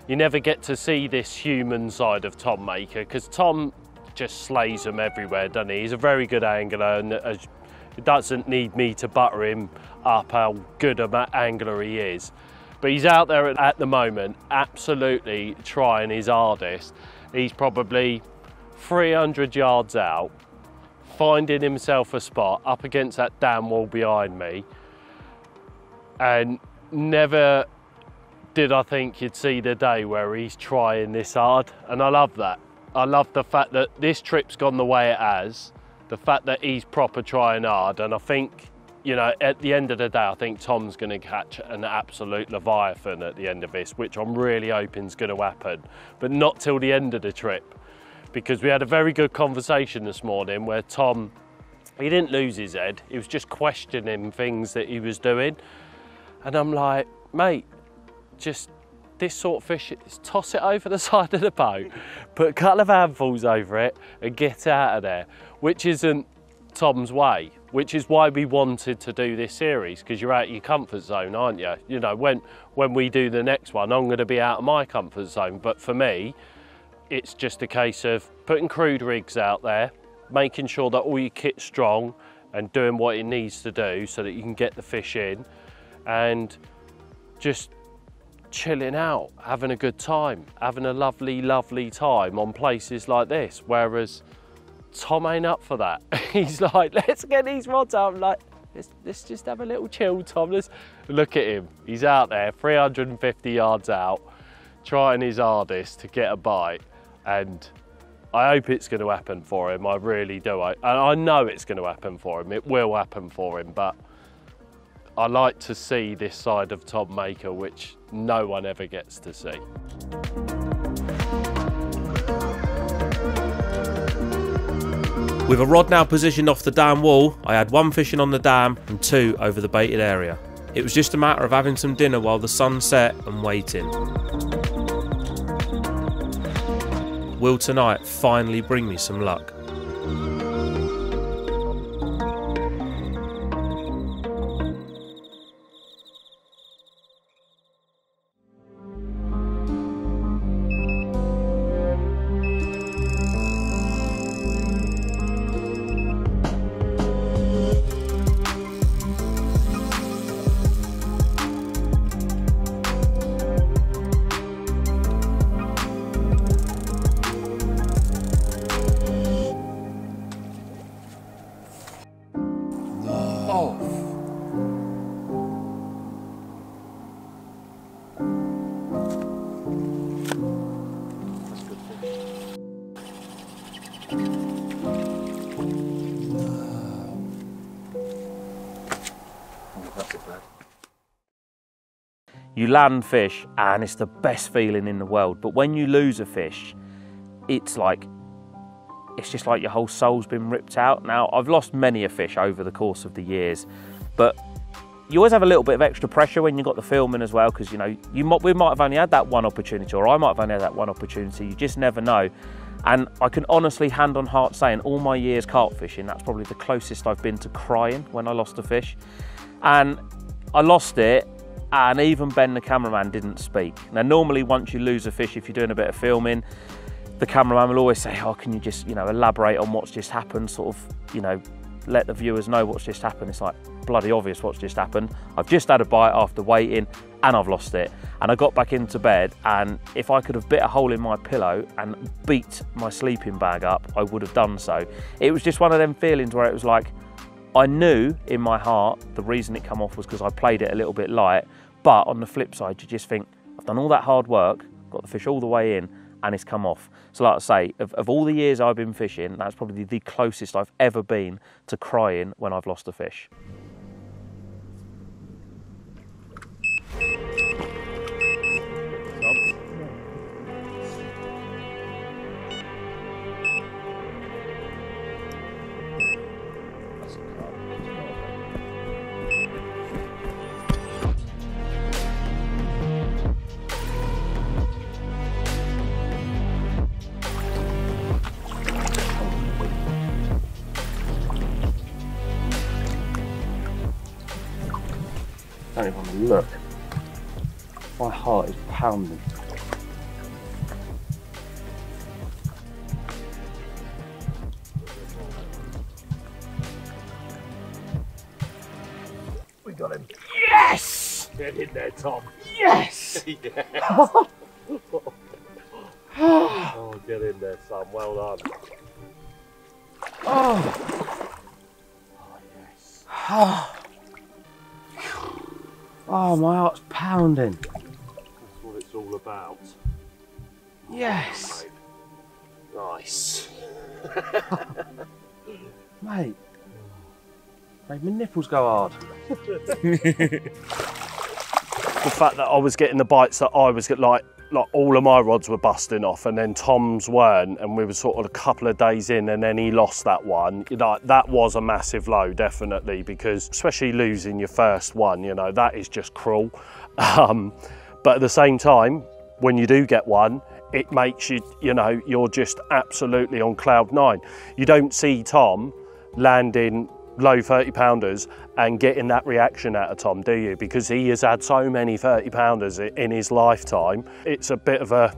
you never get to see this human side of Tom Maker, because Tom just slays them everywhere, doesn't he? He's a very good angler, and it doesn't need me to butter him up how good an angler he is. But he's out there at the moment, absolutely trying his hardest. He's probably 300 yards out, finding himself a spot up against that dam wall behind me, and never did I think you'd see the day where he's trying this hard, and I love that. I love the fact that this trip's gone the way it has, the fact that he's proper trying hard, and I think, you know, at the end of the day, I think Tom's going to catch an absolute leviathan at the end of this, which I'm really hoping is going to happen, but not till the end of the trip, because we had a very good conversation this morning where Tom, he didn't lose his head, he was just questioning things that he was doing, and I'm like, mate, just this sort of fish, toss it over the side of the boat, put a couple of handfuls over it and get out of there, which isn't Tom's way, which is why we wanted to do this series, because you're out of your comfort zone, aren't you? You know, when we do the next one, I'm going to be out of my comfort zone, but for me, it's just a case of putting crude rigs out there, making sure that all your kit's strong and doing what it needs to do so that you can get the fish in, and just chilling out, having a good time, having a lovely, lovely time on places like this. Whereas Tom ain't up for that. He's like, let's get these rods out. I'm like, let's just have a little chill, Tom. Let's look at him. He's out there 350 yards out, trying his hardest to get a bite, and I hope it's going to happen for him. I really do. I know it's going to happen for him. It will happen for him, but I like to see this side of Tom Maker, which no one ever gets to see. With a rod now positioned off the dam wall, I had 1 fishing on the dam and 2 over the baited area. It was just a matter of having some dinner while the sun set and waiting. Will tonight finally bring me some luck? You land fish and it's the best feeling in the world, but when you lose a fish, it's just like your whole soul's been ripped out. Now, I've lost many a fish over the course of the years, but you always have a little bit of extra pressure when you've got the filming as well, because we might have only had that one opportunity, or I might have only had that one opportunity. You just never know. And I can honestly, hand on heart, say in all my years carp fishing, that's probably the closest I've been to crying when I lost a fish. And I lost it, and even Ben, the cameraman, didn't speak. Now, normally once you lose a fish, if you're doing a bit of filming, the cameraman will always say, oh, can you just, elaborate on what's just happened, sort of, let the viewers know what's just happened. It's like bloody obvious what's just happened. I've just had a bite after waiting and I've lost it. And I got back into bed, and if I could have bit a hole in my pillow and beat my sleeping bag up, I would have done so. It was just one of them feelings where it was like, I knew in my heart the reason it come off was because I played it a little bit light, but on the flip side, you just think, I've done all that hard work, got the fish all the way in, and it's come off. So like I say, of all the years I've been fishing, that's probably the closest I've ever been to crying when I've lost a fish. Don't even want to look. My heart is pounding. We got him. Yes! Get in there, Tom. Yes! Yes. Oh, get in there, son. Well done. Oh, yes. Oh, my heart's pounding. That's what it's all about. Yes. Nice. Mate. Made my nipples go hard. The fact that I was getting the bites that I was getting, like all of my rods were busting off, and then Tom's weren't, and we were sort of a couple of days in, and then he lost that one. That was a massive low, definitely, because especially losing your first one, that is just cruel. But at the same time, when you do get one, it makes you, you're just absolutely on cloud 9. You don't see Tom landing low 30-pounders and getting that reaction out of Tom, do you? Because he has had so many 30-pounders in his lifetime. It's a bit of a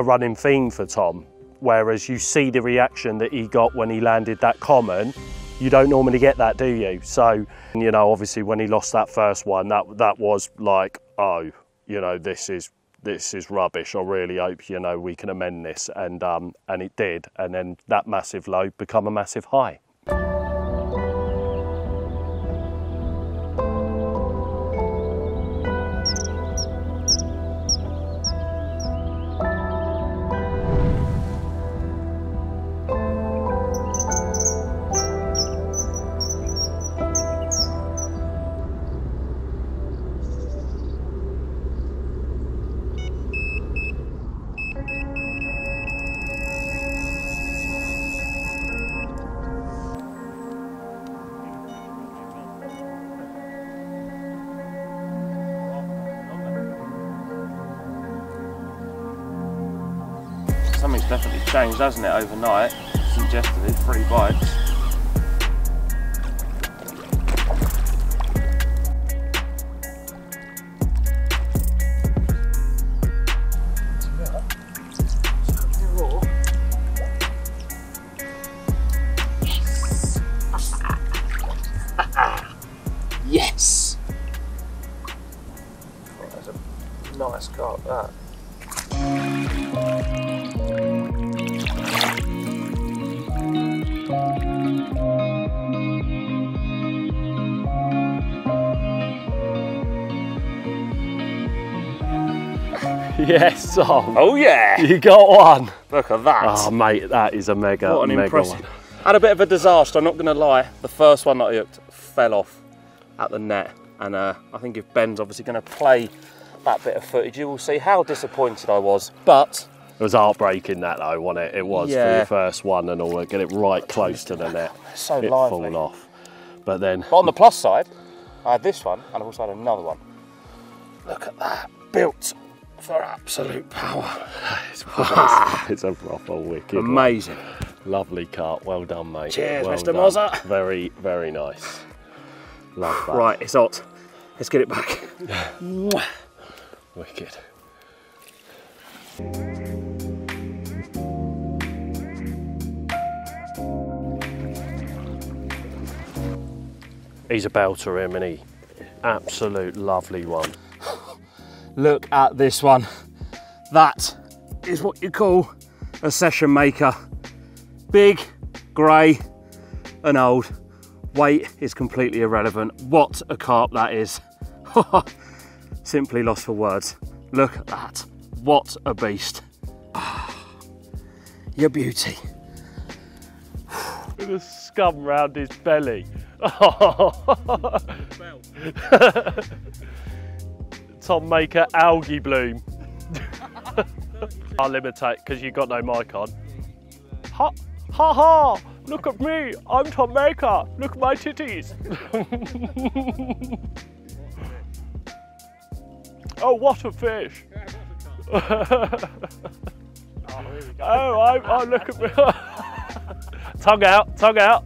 running theme for Tom, whereas you see the reaction that he got when he landed that common. You don't normally get that, do you? So, obviously when he lost that first one, that was like, oh, this is this is rubbish. I really hope, you know, we can amend this. And it did. And then that massive low become a massive high. Something's definitely changed, hasn't it, overnight since yesterday? 3 bites. Yes! Oh, that's a nice carp, that. Yes, Tom. Oh yeah! You got one. Look at that. Oh mate, that is a mega, What an mega impressive. one. Had a bit of a disaster, I'm not going to lie. The first one that I hooked fell off at the net, and I think if Ben's obviously going to play that bit of footage, you will see how disappointed I was. But it was heartbreaking, that though, wasn't it? It was, for your first one and all, get it right close to the net. So it lively. fall off. But then, But on the plus side, I had this one, and I've also had another one. Look at that, built for absolute power. it's a proper wicked Amazing. one. Lovely carp, well done mate. Cheers, well Mr. done. Mozza. Very, very nice. Love that. Right, it's hot. Let's get it back. Wicked. He's a belter, him, and he absolute lovely one. Look at this one. That is what you call a session maker. Big, grey and old. Weight is completely irrelevant. What a carp that is. Simply lost for words. Look at that. What a beast. Your beauty. With a scum round his belly. Tom Maker algae bloom. I'll imitate because you got no mic on. Ha ha ha! Look at me, I'm Tom Maker. Look at my titties. Oh, what a fish! Oh, look at me. Tongue out, tongue out.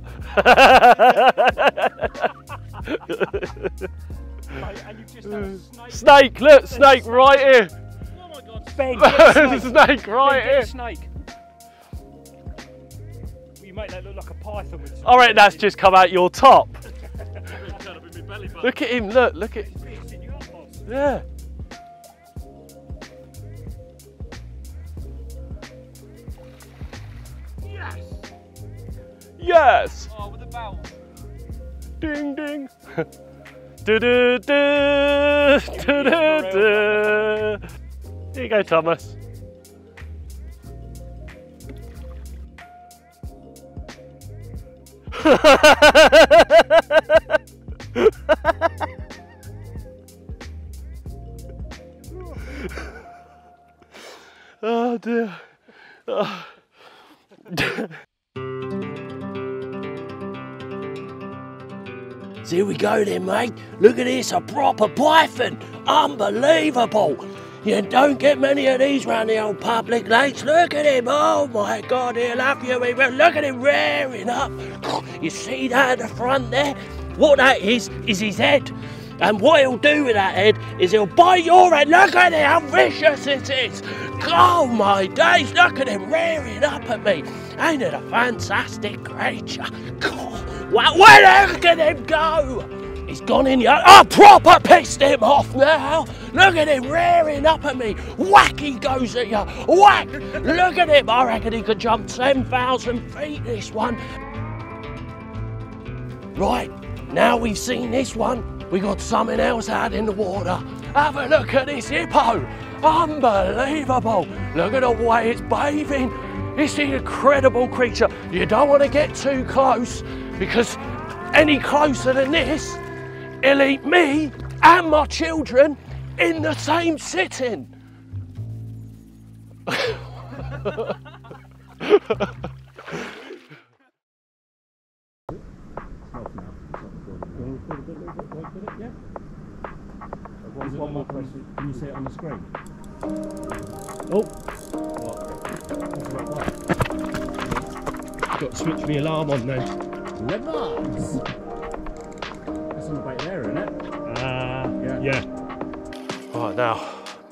And you've just had a snake. Snake, look, snake right here. Oh my God, Ben, get a snake. Snake right Ben, here. get a snake. Well, you make that look like a python with some I reckon that's just come out your top. turn up in my belly button. Look at him, look at. It's piercing you up, boss. Yeah. Yes! Yes. Oh, with the bowel. Ding ding. Do do do do do do. Here you go, Thomas. Oh dear. Oh. So here we go then, mate. Look at this, a proper python. Unbelievable. You don't get many of these round the old public lakes. Look at him. Oh my God, he'll love you. Look at him rearing up. You see that at the front there? What that is his head. And what he'll do with that head is he'll bite your head. Look at it, how vicious it is. Oh my days, look at him rearing up at me. Ain't it a fantastic creature? God, well, look at him go. He's gone in the... I proper pissed him off now. Look at him rearing up at me. Whack, he goes at you. Whack. Look at him. I reckon he could jump 10,000 feet, this one. Right, now we've seen this one, we got something else out in the water. Have a look at this hippo. Unbelievable. Look at the way it's bathing. It's an incredible creature. You don't want to get too close, because any closer than this, it'll eat me and my children in the same sitting. One more question. Can you see it on the screen? Oh! What? Got to switch the alarm on then. Lemons! That's on the bait there, isn't it? Yeah. Right, now,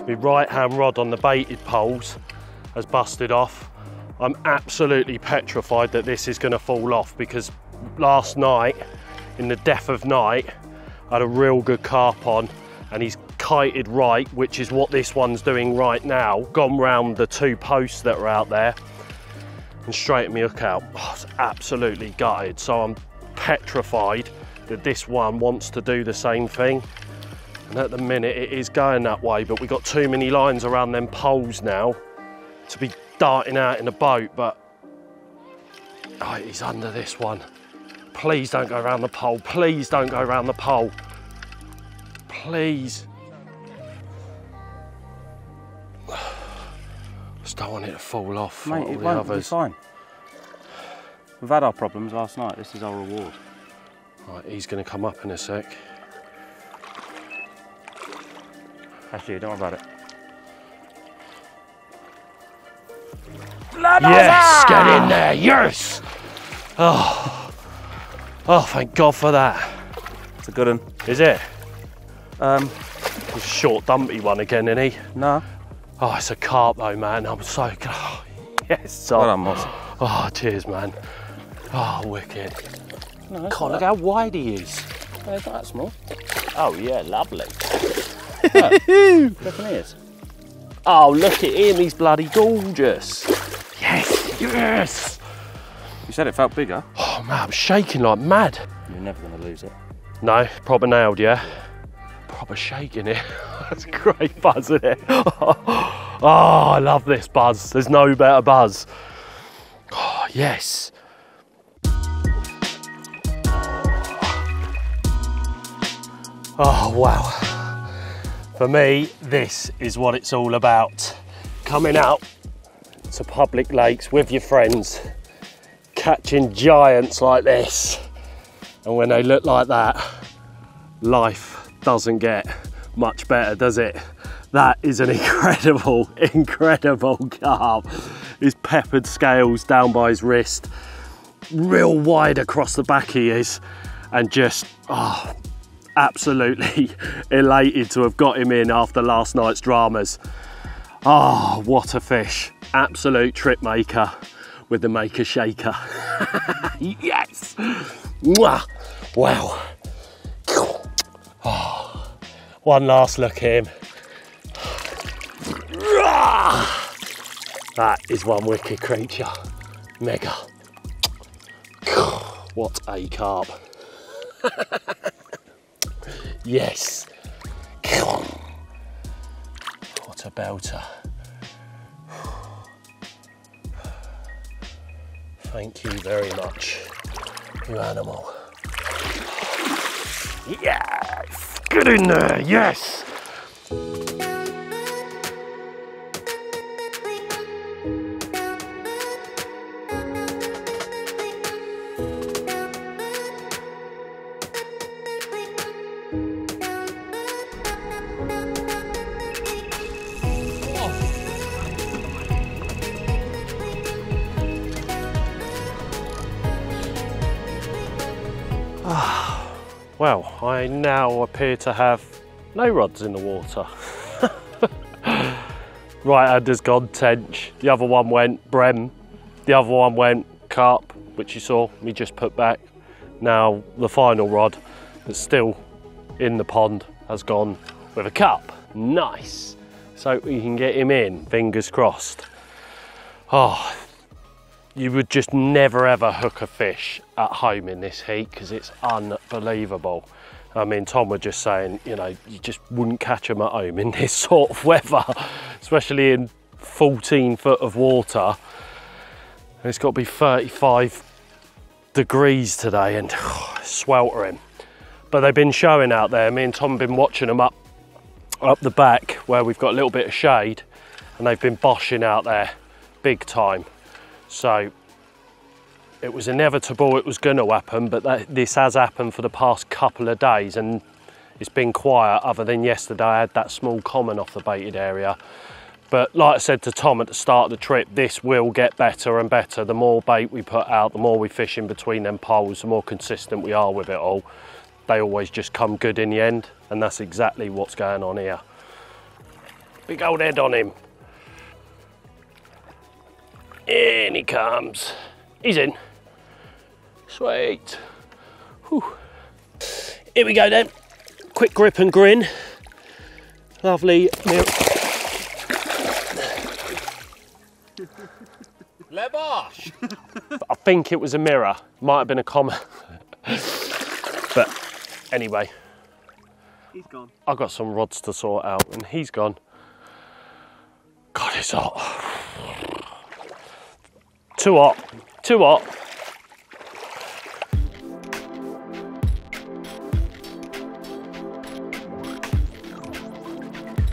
my right hand rod on the baited poles has busted off. I'm absolutely petrified that this is going to fall off, because last night, in the depth of night, I had a real good carp on, and he's kited right, which is what this one's doing right now, gone round the two posts that are out there and straightened me hook out. Oh, it's absolutely gutted. So I'm petrified that this one wants to do the same thing, and at the minute it is going that way, but we've got too many lines around them poles now to be darting out in a boat. But oh, he's under this one. Please don't go around the pole. Please don't go around the pole. Please. Just don't want it to fall off. Mate, it won't be fine. We've had our problems last night. This is our reward. Right, he's going to come up in a sec. Actually, don't worry about it. Yes, get in there, yes! Oh, thank God for that. It's a good one. Is it? It's a short, dumpy one again, isn't he? No. Oh, it's a carp though, man. I'm so good. Oh, yes. Well done, Mozza. Oh, cheers, man. Oh, wicked. No, God, look how wide he is. They're not that small. Oh, yeah, lovely. Look he is. Oh, look at him. He's bloody gorgeous. Yes, yes. You said it felt bigger. Oh, man, I'm shaking like mad. You're never going to lose it. No, proper nailed, yeah? Proper shaking it. That's a great buzz, isn't it? Oh, I love this buzz. There's no better buzz. Oh, yes. Oh, wow. For me, this is what it's all about. Coming out to public lakes with your friends, catching giants like this. And when they look like that, life doesn't get much better, does it? That is an incredible, incredible carp. His peppered scales down by his wrist, real wide across the back he is, and just, oh, absolutely elated to have got him in after last night's dramas. Oh, what a fish. Absolute trip maker with the maker shaker. Yes! Mwah. Wow. Oh, one last look at him. That is one wicked creature. Mega. What a carp. Yes. What a belter. Thank you very much, you animal. Yes! Get in there, yes! Well, I now appear to have no rods in the water. Right hand has gone tench, the other one went brem, the other one went carp, which you saw me just put back. Now the final rod that's still in the pond has gone with a carp. Nice. So we can get him in, fingers crossed. Oh, you would just never ever hook a fish at home in this heat because it's unbelievable. I mean, Tom was just saying, you know, you just wouldn't catch them at home in this sort of weather, especially in 14 foot of water. It's got to be 35 degrees today and sweltering. But they've been showing out there. Me and Tom have been watching them up the back where we've got a little bit of shade, and they've been boshing out there big time. So it was inevitable it was going to happen, but this has happened for the past couple of days, and it's been quiet other than yesterday. I had that small common off the baited area. But like I said to Tom at the start of the trip, this will get better and better. The more bait we put out, the more we fish in between them poles, the more consistent we are with it all. They always just come good in the end, and that's exactly what's going on here. Big old head on him. In he comes. He's in. Sweet. Whew. Here we go then. Quick grip and grin. Lovely mirror. Lebosh! I think it was a mirror. Might have been a comma. But anyway. He's gone. I've got some rods to sort out and he's gone. God, it's hot. Too hot. Too hot.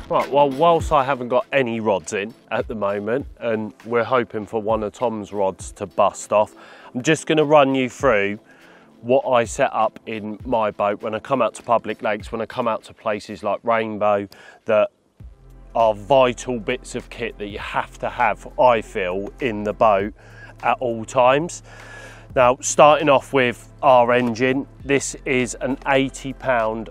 Right, well, whilst I haven't got any rods in at the moment, and we're hoping for one of Tom's rods to bust off, I'm just going to run you through what I set up in my boat when I come out to public lakes, when I come out to places like Rainbow, that are vital bits of kit that you have to have, I feel, in the boat at all times. Now, starting off with our engine, this is an 80-pound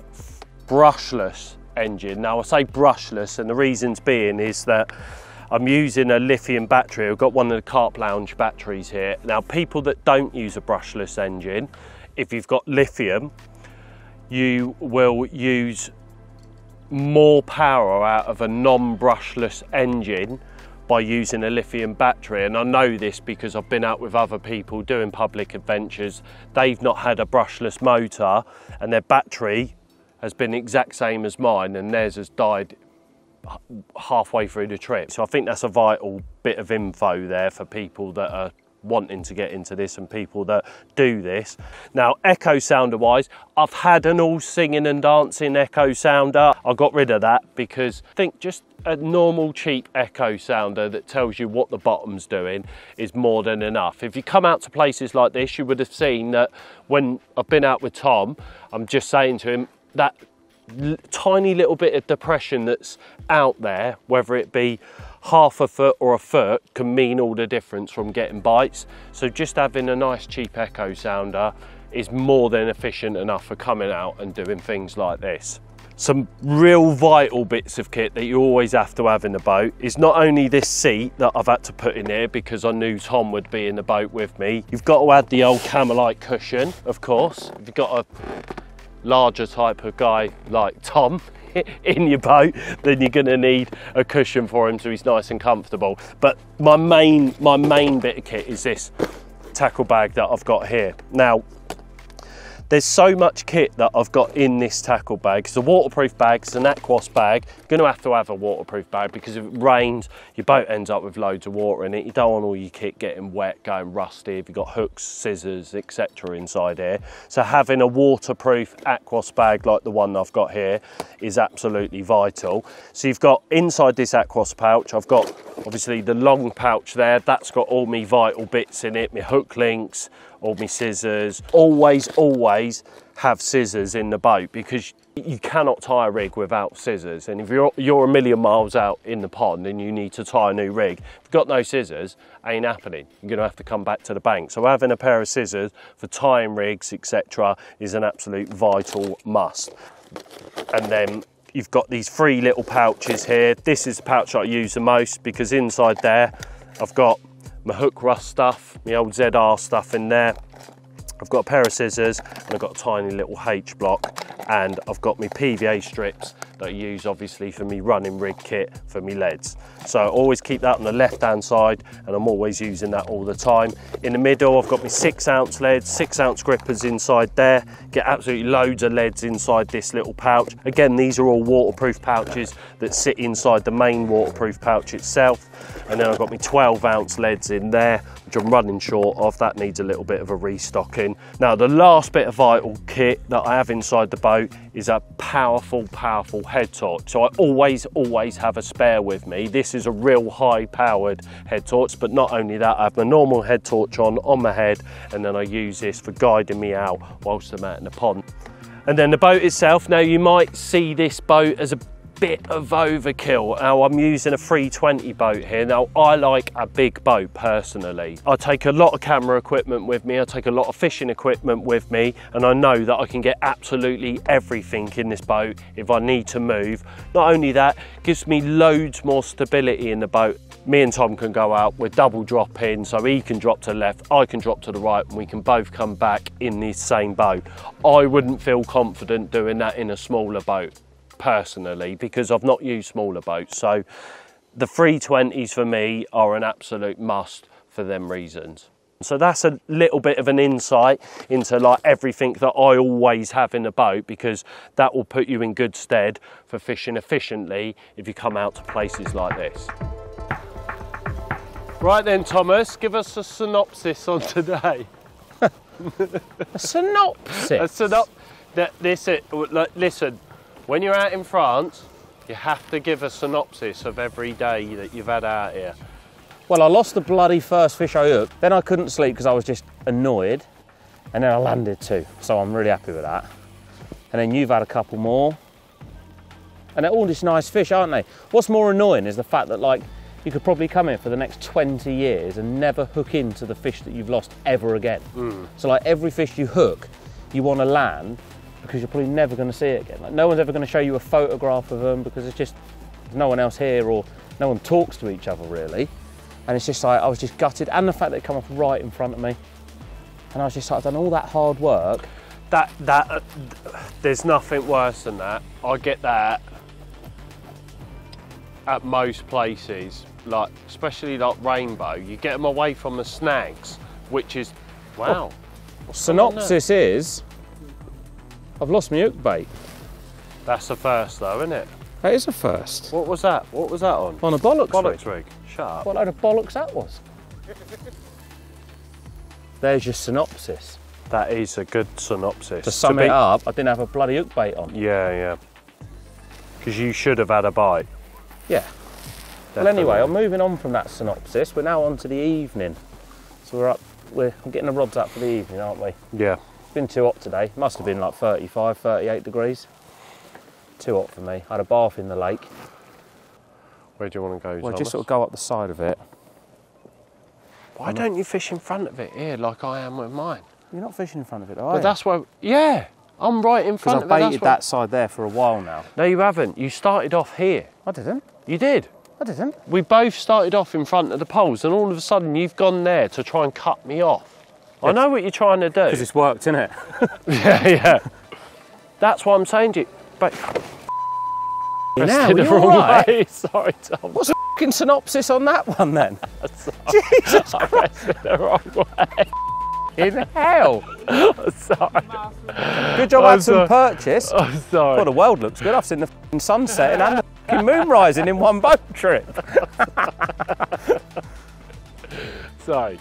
brushless engine. Now, I say brushless, and the reasons being is that I'm using a lithium battery. I've got one of the Carp Lounge batteries here. Now, people that don't use a brushless engine, if you've got lithium, you will use more power out of a non-brushless engine by using a lithium battery. And I know this because I've been out with other people doing public adventures. They've not had a brushless motor and their battery has been the exact same as mine, and theirs has died halfway through the trip. So I think that's a vital bit of info there for people that are wanting to get into this and people that do this. Now, echo sounder wise, I've had an all singing and dancing echo sounder. I got rid of that because I think just a normal cheap echo sounder that tells you what the bottom's doing is more than enough. If you come out to places like this, you would have seen that when I've been out with Tom, I'm just saying to him, that tiny little bit of depression that's out there, whether it be half a foot or a foot, can mean all the difference from getting bites. So just having a nice cheap echo sounder is more than efficient enough for coming out and doing things like this. Some real vital bits of kit that you always have to have in the boat is not only this seat that I've had to put in here because I knew Tom would be in the boat with me. You've got to add the old Camelite cushion, of course. If you've got a larger type of guy like Tom in your boat, then you're going to need a cushion for him so he's nice and comfortable. But my main bit of kit is this tackle bag that I've got here. Now, there's so much kit that I've got in this tackle bag. It's a waterproof bag, it's an Aquos bag. You're going to have a waterproof bag because if it rains, your boat ends up with loads of water in it. You don't want all your kit getting wet, going rusty, if you've got hooks, scissors, etc. inside here. So having a waterproof Aquos bag like the one I've got here is absolutely vital. So you've got inside this Aquos pouch, I've got obviously the long pouch there, that's got all my vital bits in it, my hook links, all my scissors. Always have scissors in the boat because you cannot tie a rig without scissors. And if you're a million miles out in the pond and you need to tie a new rig, if you've got no scissors, ain't happening. You're gonna have to come back to the bank. So having a pair of scissors for tying rigs, etc. is an absolute vital must. And then you've got these 3 little pouches here. This is the pouch I use the most because inside there, I've got my hook rust stuff, my old ZR stuff in there. I've got a pair of scissors and I've got a tiny little H block, and I've got my PVA strips that I use obviously for me running rig kit for me leads. So I always keep that on the left hand side, and I'm always using that all the time. In the middle I've got my 6-ounce leads, 6-ounce grippers inside there. Get absolutely loads of leads inside this little pouch. Again, these are all waterproof pouches that sit inside the main waterproof pouch itself. And then I've got my 12-ounce leads in there, which I'm running short of. That needs a little bit of a restocking. Now, the last bit of vital kit that I have inside the boat is a powerful head torch. So I always have a spare with me. This is a real high-powered head torch, but not only that, I have my normal head torch on my head, and then I use this for guiding me out whilst I'm out in the pond. And then the boat itself, now you might see this boat as a bit of overkill. Now I'm using a 320 boat here. Now I like a big boat personally. I take a lot of camera equipment with me, I take a lot of fishing equipment with me, and I know that I can get absolutely everything in this boat if I need to move. Not only that, it gives me loads more stability in the boat. Me and Tom can go out, we're double dropping, so he can drop to the left, I can drop to the right, and we can both come back in this same boat. I wouldn't feel confident doing that in a smaller boat personally, because I've not used smaller boats. So the 320s for me are an absolute must for them reasons. So that's a little bit of an insight into like everything that I always have in a boat, because that will put you in good stead for fishing efficiently if you come out to places like this. Right then, Thomas, give us a synopsis on today. A synopsis? Listen, when you're out in France, you have to give a synopsis of every day that you've had out here. Well, I lost the bloody first fish I hooked. Then I couldn't sleep because I was just annoyed. And then I landed 2, so I'm really happy with that. And then you've had a couple more. And they're all just nice fish, aren't they? What's more annoying is the fact that, like, you could probably come here for the next 20 years and never hook into the fish that you've lost ever again. So like every fish you hook, you want to land, because you're probably never going to see it again. Like, no one's ever going to show you a photograph of them, because it's just, there's no one else here, or no one talks to each other really. And it's just like, I was just gutted. And the fact that it come off right in front of me. And I was just like, I've done all that hard work. There's nothing worse than that. I get that at most places, like especially like Rainbow. You get them away from the snags, which is, wow. Oh. Synopsis is, I've lost my hook bait. That's the first though, isn't it? That is a first. What was that? What was that on? On a bollocks rig. rig. Shut up. What load of bollocks that was. There's your synopsis. That is a good synopsis. To sum it up, I didn't have a bloody hook bait on. Yeah. Because you should have had a bite. Yeah. Definitely. Well, anyway, I'm moving on from that synopsis. We're now on to the evening. So we're getting the rods up for the evening, aren't we? Yeah. It's been too hot today. Must have been like 35, 38 degrees. Too hot for me. I had a bath in the lake. Where do you want to go, Well, Thomas? just sort of go up the side of it. Why don't you fish in front of it here like I am with mine? You're not fishing in front of it, are you? But that's why, yeah, I'm right in front of it. Because I've baited that side there for a while now. No, you haven't. You started off here. I didn't. You did. I didn't. We both started off in front of the poles, and all of a sudden you've gone there to try and cut me off. Yeah. I know what you're trying to do. Because it's worked, isn't it? Yeah. That's what I'm saying to you. But now, the wrong way. Sorry, Tom. What's the fucking synopsis on that one then? Jesus Christ. the wrong way. In hell. Sorry. Good job I had some purchase. I'm sorry. God, the world looks good. I've seen the fucking sun setting and the fucking moon rising in one boat trip. Sorry.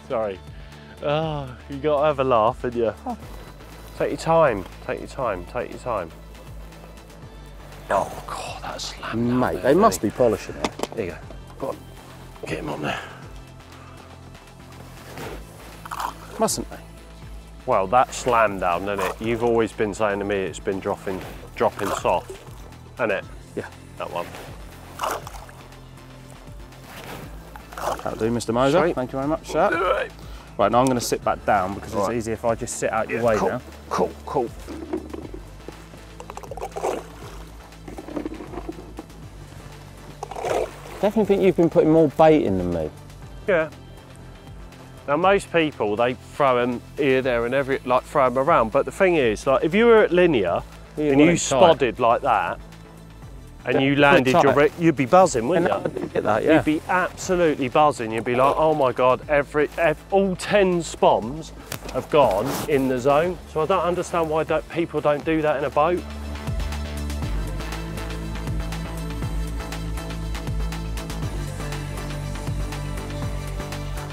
Oh, you got to have a laugh, haven't you? Oh. Take your time. Oh, God, that's slammed. Mate, there, they must be polishing it. There you go. Go on. Get him on there. Mustn't they? Well, that's slammed down, isn't it? You've always been saying to me it's been dropping soft, isn't it? Yeah. That one. That'll do, Mr. Mozza. Sweet. Thank you very much, sir. Right, now I'm going to sit back down because it's easier if I just sit out your way now. Cool. Definitely think you've been putting more bait in than me. Yeah. Now most people, they throw them here, there and like throw them around, but the thing is, like if you were at linear and you spodded like that and you landed your rig, you'd be buzzing, wouldn't you? Get that, yeah. You'd be absolutely buzzing. You'd be like, oh my God, all 10 spoms have gone in the zone. So I don't understand why people don't do that in a boat.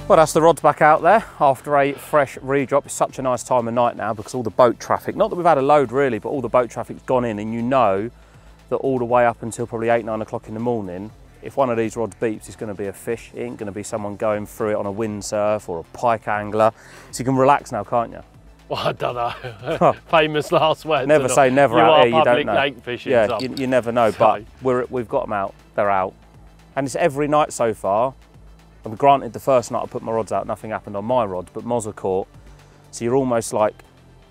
Well, that's the rods back out there after a fresh redrop. It's such a nice time of night now because all the boat traffic, not that we've had a load really, but all the boat traffic's gone in, and you know that all the way up until probably 8, 9 o'clock in the morning, if one of these rods beeps, it's going to be a fish. It ain't going to be someone going through it on a windsurf or a pike angler. So you can relax now, can't you? Well, I don't know. Famous last words. Never say never out here, you don't know. Lake fishing, yeah, you never know, but we've got them out, they're out. And it's every night so far. And granted, the first night I put my rods out, nothing happened on my rods, but Mozza caught. So you're almost like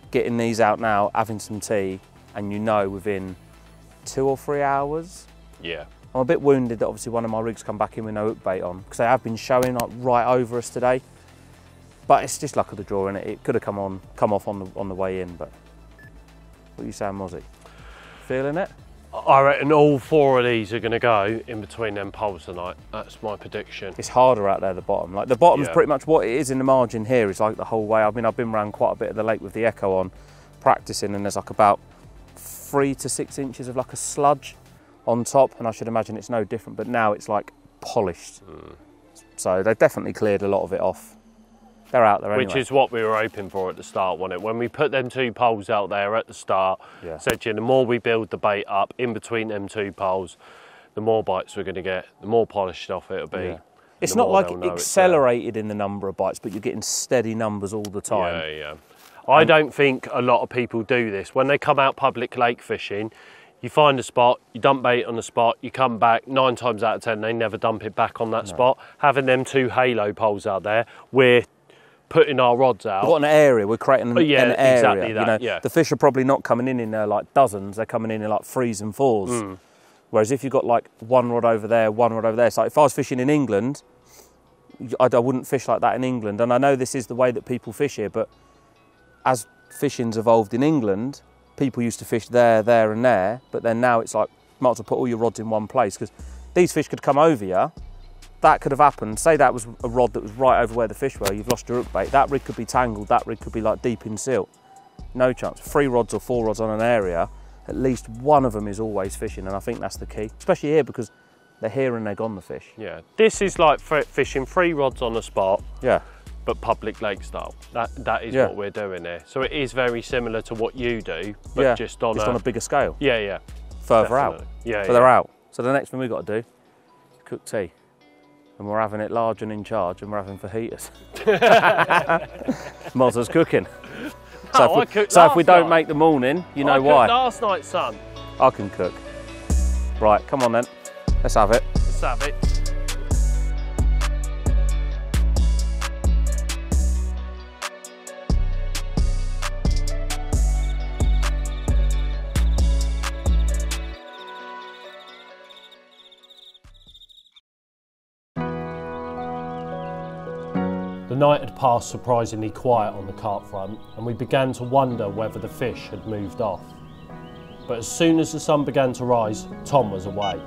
getting these out now, having some tea, and you know within 2 or 3 hours. Yeah. I'm a bit wounded that obviously one of my rigs come back in with no hook bait on, because they have been showing like right over us today. But it's just luck of the draw, innit? It could have come off on the way in, but what are you saying, Mozzie? Feeling it? I reckon all 4 of these are going to go in between them poles tonight. That's my prediction. It's harder out there, the bottom. Like the bottom's pretty much what it is in the margin here. Is like the whole way. I mean, I've been around quite a bit of the lake with the Echo on, practicing, and there's like about 3 to 6 inches of like a sludge on top, and I should imagine it's no different. But now it's like polished. So they've definitely cleared a lot of it off. They're out there anyway. Which is what we were hoping for at the start, wasn't it? When we put them 2 poles out there at the start, said to you, the more we build the bait up in between them 2 poles, the more bites we're going to get, the more polished off it'll be. Yeah. It's not like accelerated in the number of bites, but you're getting steady numbers all the time. Yeah, yeah. I don't think a lot of people do this. When they come out public lake fishing, you find a spot, you dump bait on the spot, you come back, 9 times out of 10, they never dump it back on that spot. Having them 2 halo poles out there, we're putting our rods out. We've got an area, we're creating an area. Exactly that, you know, the fish are probably not coming in there like dozens, they're coming in like 3s and 4s. Whereas if you've got like 1 rod over there, 1 rod over there, so if I was fishing in England, I wouldn't fish like that in England. And I know this is the way that people fish here, but as fishing's evolved in England, people used to fish there, there and there, but then now it's like, might as well put all your rods in one place, because these fish could come over you. That could have happened. Say that was a rod that was right over where the fish were, you've lost your hook bait. That rig could be tangled, that rig could be like deep in silt. No chance. 3 rods or 4 rods on an area, at least one of them is always fishing, and I think that's the key. Especially here, because they're here and they're gone, the fish. Yeah, this is like fishing 3 rods on a spot. Yeah. But public lake style. That is what we're doing here. So it is very similar to what you do, but just on a bigger scale. Yeah, yeah. Further out. Yeah, but they're out. So the next thing we've got to do is cook tea. And we're having it large and in charge, and we're having fajitas. Mozza's cooking. So if we don't make the morning, you know why. I cooked last night, son. I can cook. Right, come on then. Let's have it. Let's have it. The night had passed surprisingly quiet on the carp front, and we began to wonder whether the fish had moved off. But as soon as the sun began to rise, Tom was away.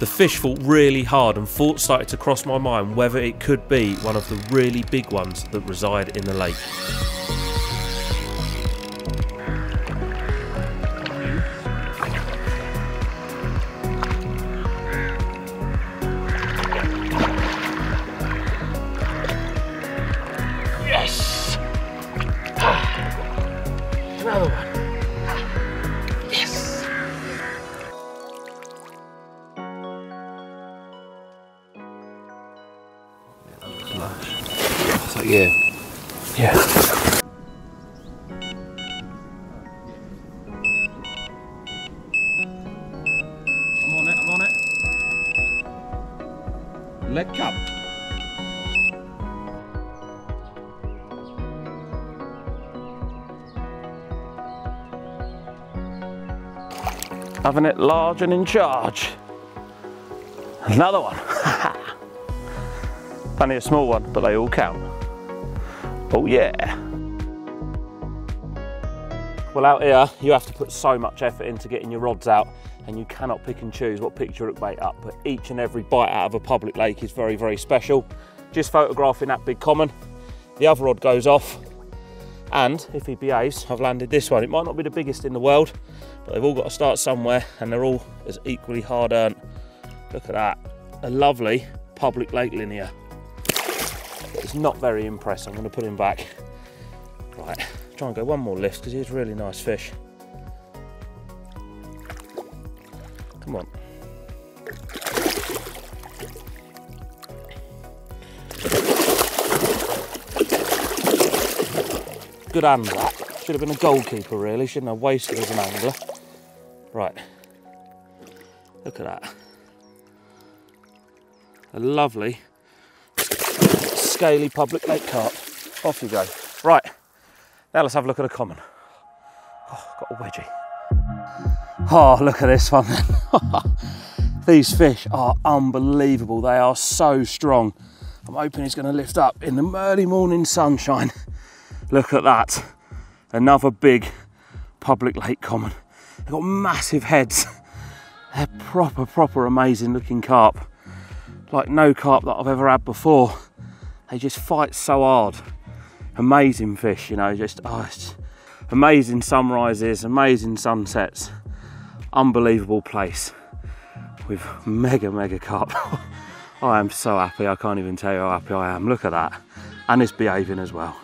The fish fought really hard, and thoughts started to cross my mind whether it could be one of the really big ones that reside in the lake. Yes! Another one. Yes! So yeah. Come. Having it large and in charge. Another one. Only a small one, but they all count. Oh yeah. Well, out here, you have to put so much effort into getting your rods out, and you cannot pick and choose what picks your hook bait up, but each and every bite out of a public lake is very, very special. Just photographing that big common, the other rod goes off, and if he behaves, I've landed this one. It might not be the biggest in the world, but they've all got to start somewhere, and they're all as equally hard earned. Look at that, a lovely public lake linear. It's not very impressed. I'm going to put him back. Right, try and go one more lift because he's a really nice fish. Come on. Good hand that. Should have been a goalkeeper really, shouldn't have wasted as an angler. Right, look at that. A lovely scaly public lake carp. Off you go. Right, now let's have a look at a common. Oh, got a wedgie. Oh, look at this one then. These fish are unbelievable. They are so strong. I'm hoping he's going to lift up in the early morning sunshine. Look at that. Another big public lake common. They've got massive heads. They're proper amazing looking carp. Like no carp that I've ever had before. They just fight so hard. Amazing fish, you know, just it's amazing sunrises, amazing sunsets. Unbelievable place with mega carp. I am so happy, I can't even tell you how happy I am. Look at that. And it's behaving as well.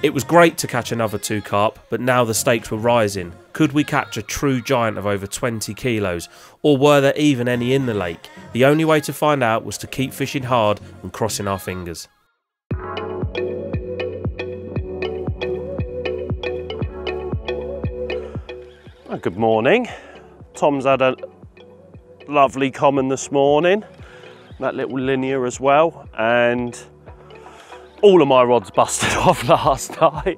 It was great to catch another 2 carp, but now the stakes were rising. Could we catch a true giant of over 20 kilos? Or were there even any in the lake? The only way to find out was to keep fishing hard and crossing our fingers. Oh, good morning. Tom's had a lovely common this morning. That little linear as well. And all of my rods busted off last night.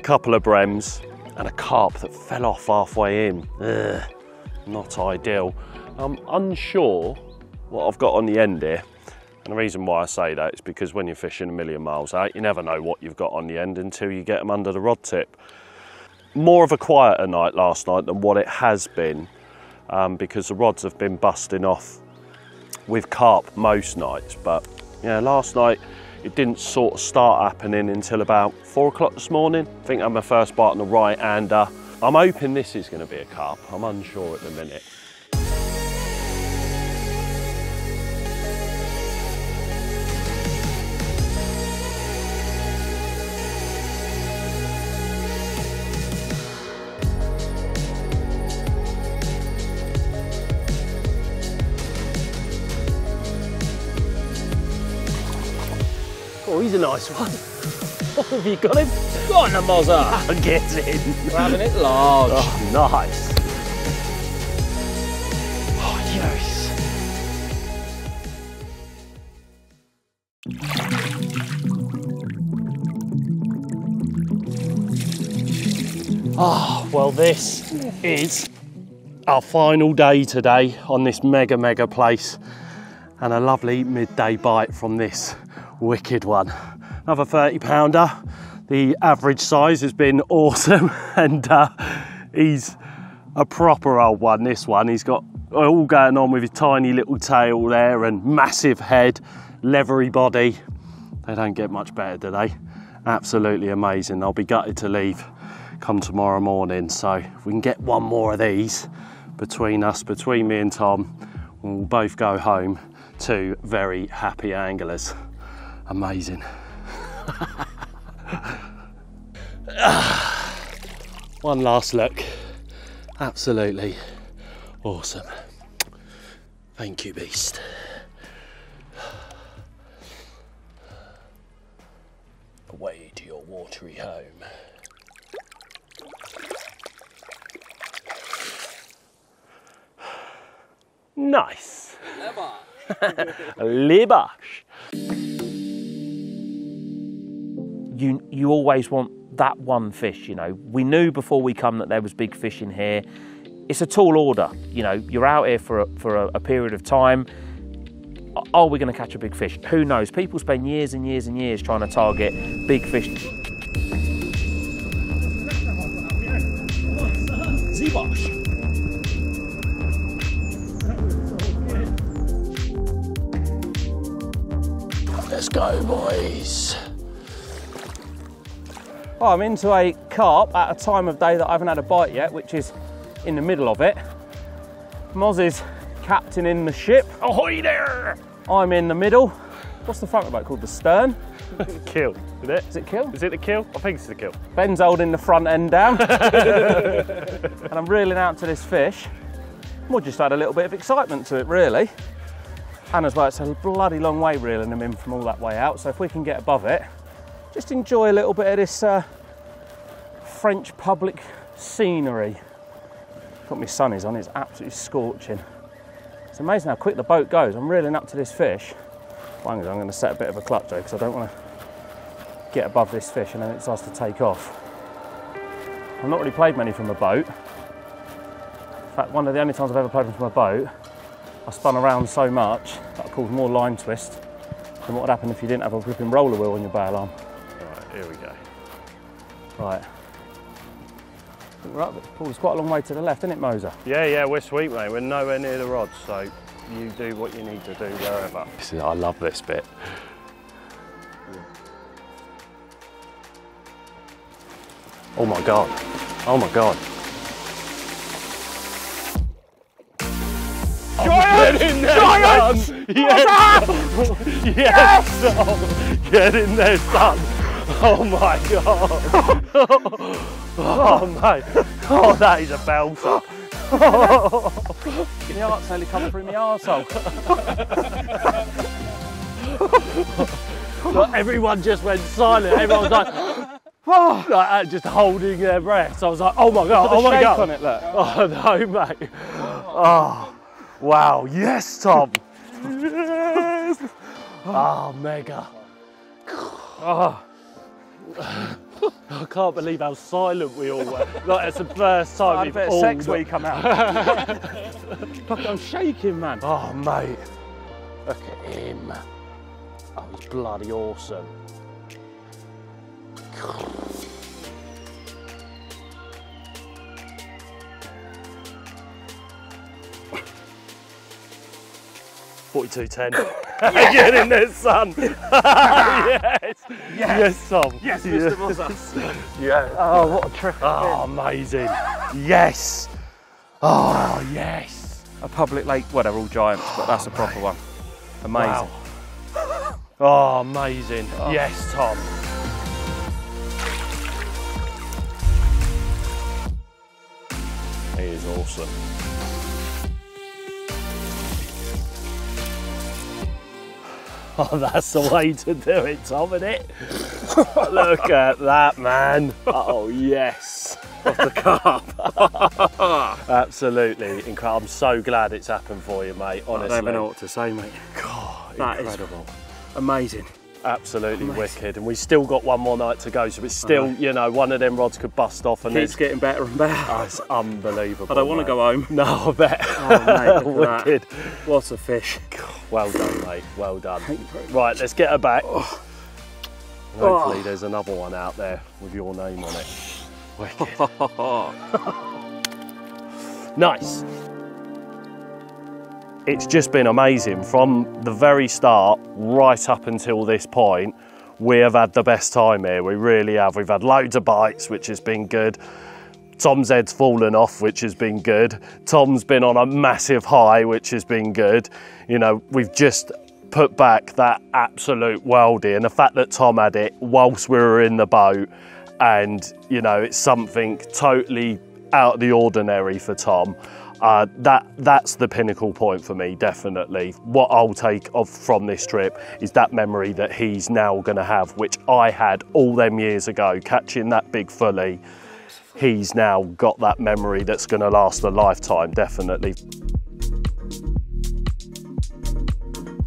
Couple of brems and a carp that fell off halfway in. Ugh, not ideal. I'm unsure what I've got on the end here. And the reason why I say that is because when you're fishing a million miles out, you never know what you've got on the end until you get them under the rod tip. More of a quieter night last night than what it has been, because the rods have been busting off with carp most nights. But yeah, last night it didn't sort of start happening until about 4 o'clock this morning. I think I had my first bite on the right, and I'm hoping this is going to be a carp. I'm unsure at the minute. Oh, he's a nice one. Oh, have you got him? Go on, the Mozza. Get in. We're having it large. Oh, nice. Oh, yes. Ah, well, this is our final day today on this mega place, and a lovely midday bite from this wicked one. Another 30-pounder. The average size has been awesome, and he's a proper old one, this one. He's got all going on with his tiny little tail there and massive head, leathery body. They don't get much better, do they? Absolutely amazing. I'll be gutted to leave come tomorrow morning, so if we can get one more of these between us, between me and Tom, we'll both go home, 2 very happy anglers. Amazing. One last look. Absolutely awesome. Thank you, beast. Away to your watery home. Nice. Libash. You always want that one fish, you know. We knew before we come that there was big fish in here. It's a tall order, you know. You're out here for a period of time. Are we going to catch a big fish? Who knows? People spend years and years and years trying to target big fish. Zibosh. Let's go, boys. I'm into a carp at a time of day that I haven't had a bite yet, which is in the middle of it. Mozza's captaining the ship. Ahoy there! I'm in the middle. What's the front of the boat called? The stern? Kill, is it? Is it kill? Is it the kill? I think it's the kill. Ben's holding the front end down. And I'm reeling out to this fish. We'll just add a little bit of excitement to it, really. And as well, it's a bloody long way reeling them in from all that way out. So if we can get above it, just enjoy a little bit of this French public scenery. Got my sunnies on, it's absolutely scorching. It's amazing how quick the boat goes. I'm reeling up to this fish. I'm going to set a bit of a clutch though, because I don't want to get above this fish and then it starts to take off. I've not really played many from a boat. In fact, one of the only times I've ever played from a boat, I spun around so much that I caused more line twist than what would happen if you didn't have a gripping roller wheel on your bail arm. Right, here we go. Right. We're up, it's quite a long way to the left, isn't it, Mozza? Yeah, we're sweet, mate. We're nowhere near the rods, so you do what you need to do wherever. I love this bit. Oh my God. Oh my God. Giant! Get in there, Giant! son! Yes! Yes! Oh, get in there, son! Oh my God! Oh mate! Oh, that is a belter! Get the arse coming through my arsehole. Like, everyone just went silent. Everyone was like, oh, like just holding their breath. So I was like, oh my God! Put Oh the my shake God! on it, look. Oh no, mate! Oh, wow! Yes, Tom! Yes! Oh, mega! Oh. I can't believe how silent we all were. Like, it's the first time I had a we've bit of all sex when you come out. Fuck, I'm shaking, man. Oh, mate. Look at him. Oh, he's bloody awesome. $42.10. Get in there, son. Yes. Yes, Tom. Yes, Mr. Mozza. Yeah. Oh, what a trick. Oh, amazing. Yes. Oh, yes. A public lake, well, they're all giants, but that's a proper one. Amazing. Wow. Oh, amazing. Oh. Yes, Tom. He is awesome. Oh, that's the way to do it, Tom, isn't it? Look at that, man. Oh, yes. Off the carp. Absolutely incredible. I'm so glad it's happened for you, mate, honestly. I don't even know what to say, mate. God, that incredible. Is amazing. Absolutely wicked. And we've still got one more night to go, so it's still, you know, one of them rods could bust off. And it's getting better and better. Oh, it's unbelievable. I don't want to go home. No, I bet. Oh, mate, wicked. What a fish. Well done, mate. Well done. Right, let's get her back. Oh. Hopefully there's another one out there with your name on it. Wicked. Nice. It's just been amazing from the very start right up until this point. We have had the best time here, we really have. We've had loads of bites, which has been good. Tom's head's fallen off, which has been good. Tom's been on a massive high, which has been good. You know, we've just put back that absolute worldie, and the fact that Tom had it whilst we were in the boat, and you know, it's something totally out of the ordinary for Tom. That's the pinnacle point for me, definitely. What I'll take off from this trip is that memory that he's now going to have, which I had all them years ago, catching that big fully. He's now got that memory that's going to last a lifetime, definitely.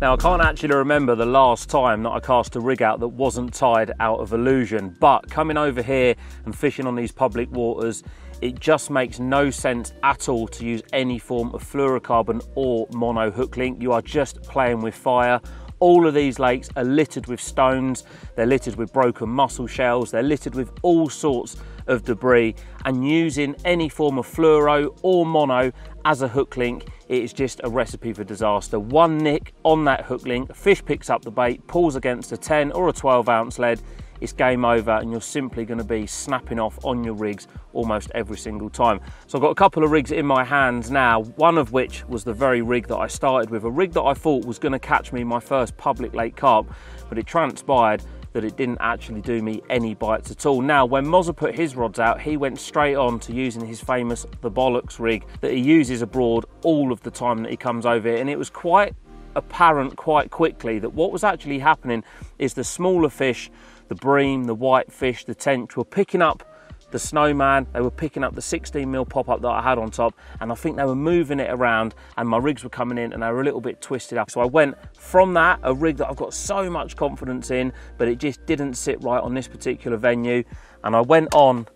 Now I can't actually remember the last time that I cast a rig out that wasn't tied out of Illusion, but coming over here and fishing on these public waters, it just makes no sense at all to use any form of fluorocarbon or mono hook link. You are just playing with fire. All of these lakes are littered with stones, they're littered with broken mussel shells, they're littered with all sorts of debris, and using any form of fluoro or mono as a hook link, it is just a recipe for disaster. One nick on that hook link, a fish picks up the bait, pulls against a 10 or a 12-ounce lead, it's game over, and you're simply going to be snapping off on your rigs almost every single time. So I've got a couple of rigs in my hands now, one of which was the very rig that I started with, a rig that I thought was going to catch me my first public lake carp, but it transpired that it didn't actually do me any bites at all. Now, when Mozza put his rods out, he went straight on to using his famous The Bollocks rig that he uses abroad all of the time that he comes over here, and it was quite apparent quite quickly that what was actually happening is the smaller fish, the bream, the whitefish, the tench, were picking up the snowman, they were picking up the 16mm pop-up that I had on top, and I think they were moving it around, and my rigs were coming in and they were a little bit twisted up. So I went from that, a rig that I've got so much confidence in, but it just didn't sit right on this particular venue, and I went on,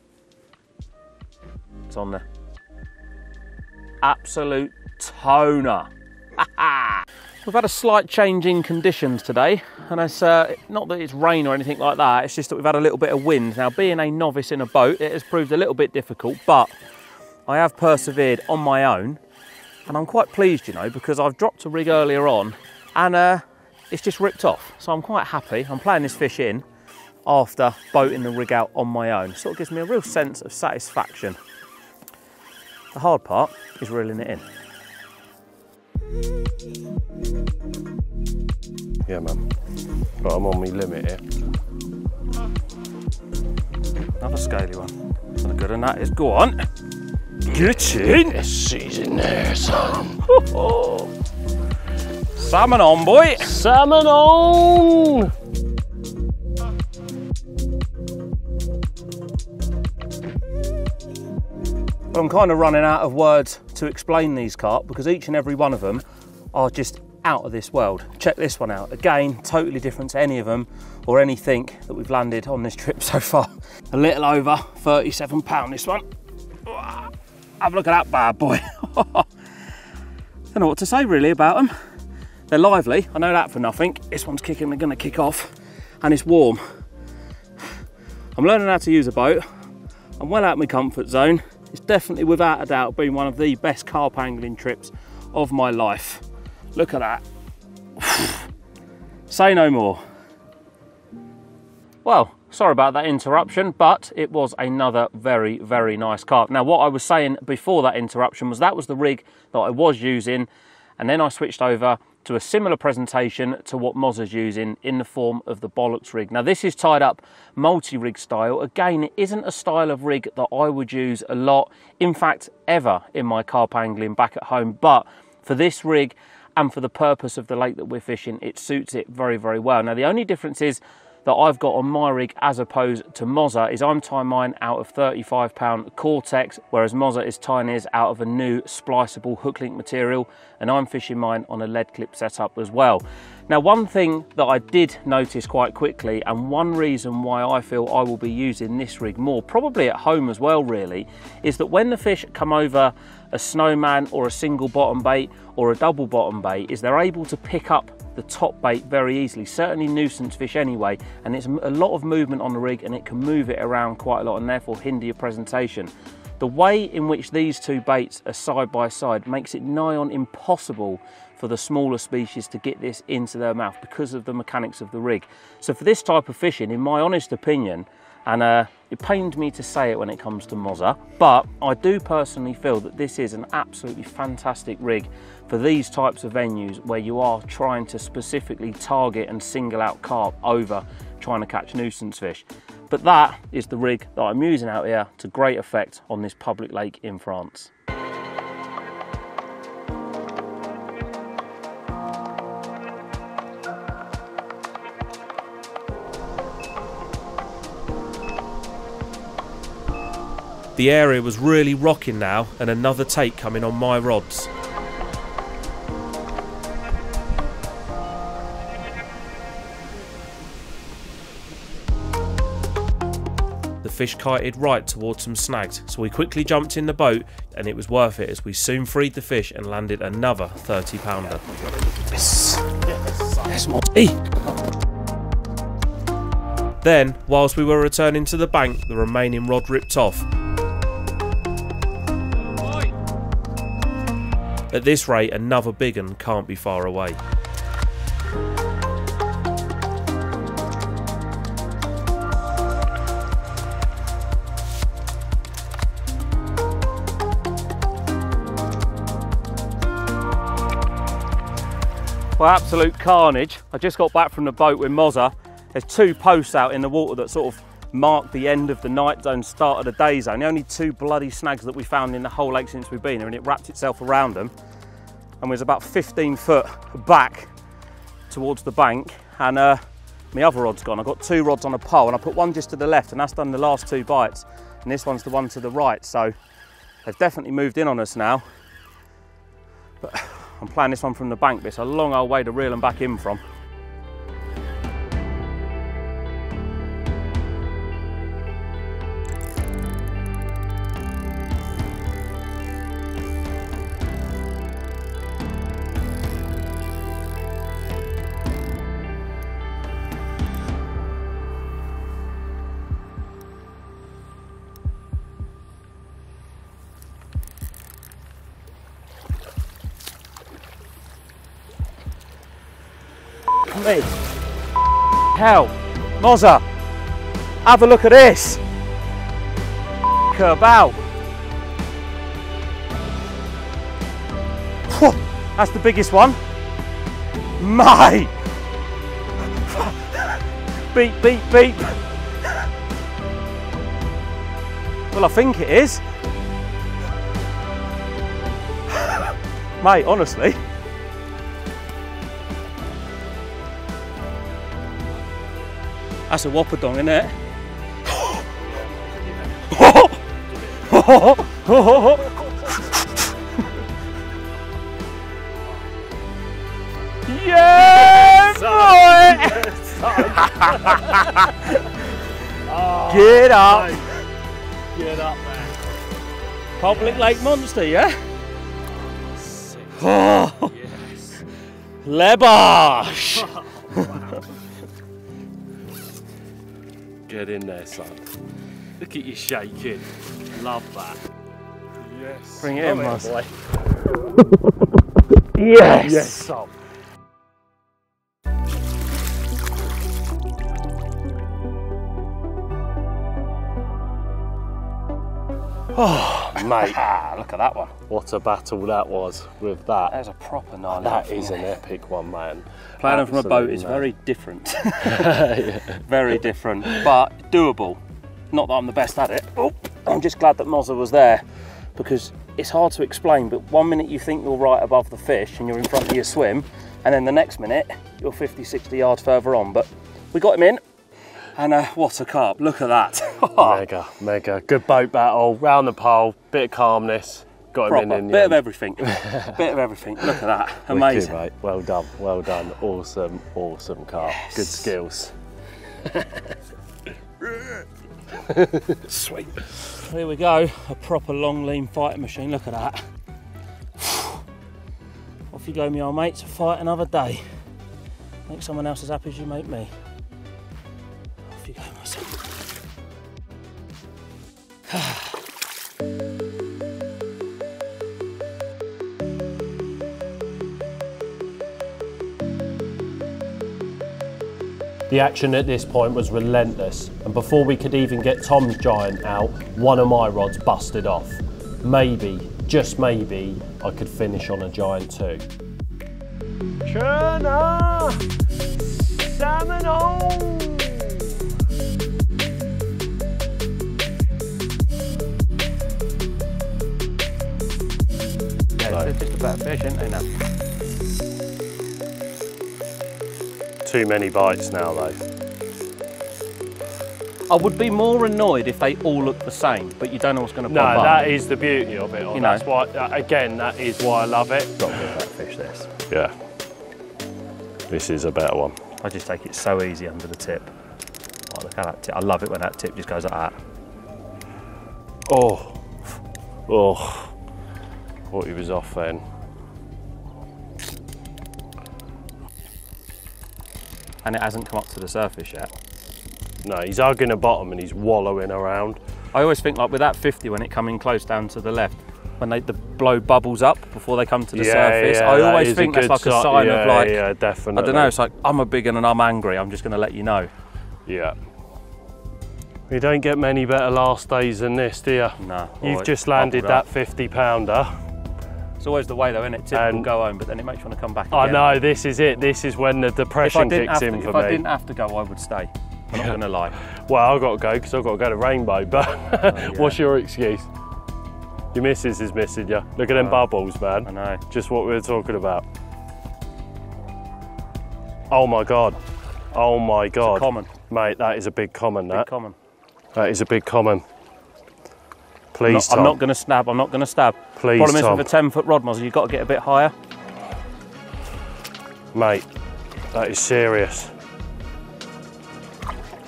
it's on there, absolute toner. We've had a slight change in conditions today, and it's not that it's rain or anything like that, it's just that we've had a little bit of wind. Now, being a novice in a boat, it has proved a little bit difficult, but I have persevered on my own, and I'm quite pleased, you know, because I've dropped a rig earlier on, and it's just ripped off. So I'm quite happy. I'm playing this fish in after boating the rig out on my own. Sort of gives me a real sense of satisfaction. The hard part is reeling it in. Yeah, man. But I'm on my limit here. Another scaly one. And a good one that is. Go on. Get in. Yes, he's in there, son. Salmon on, boy. Salmon on! But I'm kind of running out of words to explain these carp, because each and every one of them are just out of this world. Check this one out. Again, totally different to any of them or anything that we've landed on this trip so far. A little over 37 pound, this one. Have a look at that bad boy. Don't know what to say really about them. They're lively, I know that for nothing. This one's kicking, they're gonna kick off, and it's warm. I'm learning how to use a boat. I'm well out of my comfort zone. It's definitely, without a doubt, been one of the best carp angling trips of my life. Look at that. Say no more. Well, sorry about that interruption, but it was another very, very nice carp. Now, what I was saying before that interruption was that was the rig that I was using, and then I switched over to a similar presentation to what Mozza's using in the form of the Bollocks rig. Now, this is tied up multi-rig style. Again, it isn't a style of rig that I would use a lot, in fact, ever in my carp angling back at home, but for this rig and for the purpose of the lake that we're fishing, it suits it very, very well. Now, the only difference is that I've got on my rig as opposed to Mozza is I'm tying mine out of 35-pound Cortex, whereas Mozza is tying his out of a new spliceable hook link material, and I'm fishing mine on a lead clip setup as well. Now, one thing that I did notice quite quickly, and one reason why I feel I will be using this rig more, probably at home as well really, is that when the fish come over a snowman or a single bottom bait or a double bottom bait, is they're able to pick up the top bait very easily, certainly nuisance fish anyway, and it's a lot of movement on the rig and it can move it around quite a lot and therefore hinder your presentation. The way in which these two baits are side by side makes it nigh on impossible for the smaller species to get this into their mouth because of the mechanics of the rig. So for this type of fishing, in my honest opinion, and it pained me to say it when it comes to Mozza, but I do personally feel that this is an absolutely fantastic rig for these types of venues where you are trying to specifically target and single out carp over trying to catch nuisance fish. But that is the rig that I'm using out here to great effect on this public lake in France. The area was really rocking now, and another take coming on my rods. fish kited right towards some snags, so we quickly jumped in the boat, and it was worth it as we soon freed the fish and landed another 30-pounder. Then, whilst we were returning to the bank, the remaining rod ripped off. At this rate, another big one can't be far away. Well, absolute carnage. I just got back from the boat with Mozza. There's 2 posts out in the water that sort of mark the end of the night zone, start of the day zone. The only 2 bloody snags that we found in the whole lake since we've been here, and it wrapped itself around them and was about 15 foot back towards the bank. And my other rod's gone. I've got 2 rods on a pole, and I put one just to the left, and that's done the last 2 bites. And this one's the one to the right. So they've definitely moved in on us now. But I'm playing this one from the bank, but it's a long old way to reel them back in from. Me. Hell, Mozza, have a look at this. About. That's the biggest one. Mate. Beep, beep, beep. Well, I think it is. Mate, honestly. That's a whopper dong, isn't it? Yeah, boy! Get up! Get up, man. Public lake monster, yeah? Oh, Yes. Lebash! Get in there, son. Look at you shaking. Love that. Yes. Bring it in, Muzz. boy. Yes! Yes, son. Oh, mate. Look at that one. What a battle that was with that. That was a proper gnarly. That is an epic one, man. Playing them from a boat is very different. Very different, but doable. Not that I'm the best at it. Oh, I'm just glad that Mozza was there, because it's hard to explain, but one minute you think you're right above the fish and you're in front of your swim, and then the next minute you're 50, 60 yards further on. But we got him in, and what a carp. Look at that. Mega, mega. Good boat battle, round the pole, bit of calmness. Got him in the bit end. of everything. Bit of everything. Look at that. Amazing. Wicked, mate. Well done, well done. Awesome, awesome carp. Yes. Good skills. Sweet. Here we go. A proper long lean fighting machine. Look at that. Off you go, me old mate, to fight another day. Make someone else as happy as you make me. Off you go, my son. The action at this point was relentless, and before we could even get Tom's giant out, one of my rods busted off. Maybe, just maybe, I could finish on a giant too. Tuna! Salmon on! Yeah, it's just a better fish, isn't they now? Too many bites now though. I would be more annoyed if they all look the same, but you don't know what's going to No, pop up. that is the beauty of it. You That's know. why, again, that is why I love it. Got to be a better fish, this. Yeah. This is a better one. I just take it so easy under the tip. Oh, look at that tip. I love it when that tip just goes like that. Oh, oh, thought he was off then. And it hasn't come up to the surface yet. No, he's hugging the bottom and he's wallowing around. I always think like with that 50 when it come in close down to the left, when they blow bubbles up before they come to the surface, yeah, I always think that's like a sign of like, yeah, definitely. I don't know, it's like, I'm a big one and I'm angry, I'm just going to let you know. Yeah. You don't get many better last days than this, do you? No. You've just landed that 50-pounder. It's always the way though, isn't it? Typical go home, but then it makes you want to come back again. I know, this is it. This is when the depression kicks in for me. If I didn't have to go, I would stay. I'm not going to lie. Well, I've got to go because I've got to go to Rainbow, but what's your excuse? Your missus is missing you. Look at them bubbles, man. I know. Just what we were talking about. Oh my God. Oh my God. It's a common. Mate, that is a big common, that. Big common. That is a big common. Please, Tom. I'm not going to stab, I'm not going to stab. Please, Problem is Tom. with a 10-foot rod muzzle, you've got to get a bit higher. Mate, that is serious.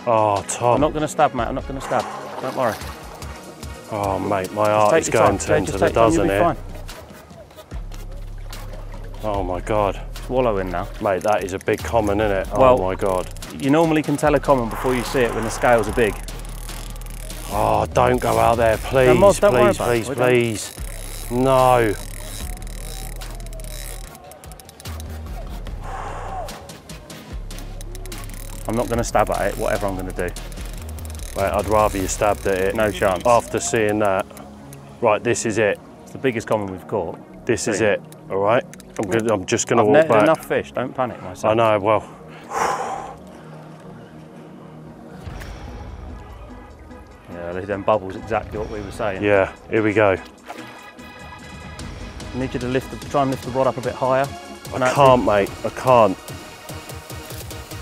Oh, Tom. I'm not going to stab, mate, I'm not going to stab. Don't worry. Oh, mate, my heart is going to into the dozen here. Fine. Oh my God. It's wallowing now. Mate, that is a big common, isn't it? Well, oh my God. You normally can tell a common before you see it when the scales are big. Oh, don't go out there, please, No, Moz, don't worry please, about it. please, please. No. I'm not going to stab at it, whatever I'm going to do. Mate, I'd rather you stabbed at it. No chance. After seeing that. Right, this is it. It's the biggest common we've caught. This is it, all right? I'm just going to walk back. I've netted enough fish, don't panic, my son. I know, well. Yeah, them bubbles, exactly what we were saying. Yeah, here we go. I need you to try and lift the rod up a bit higher. I can't, mate, I can't.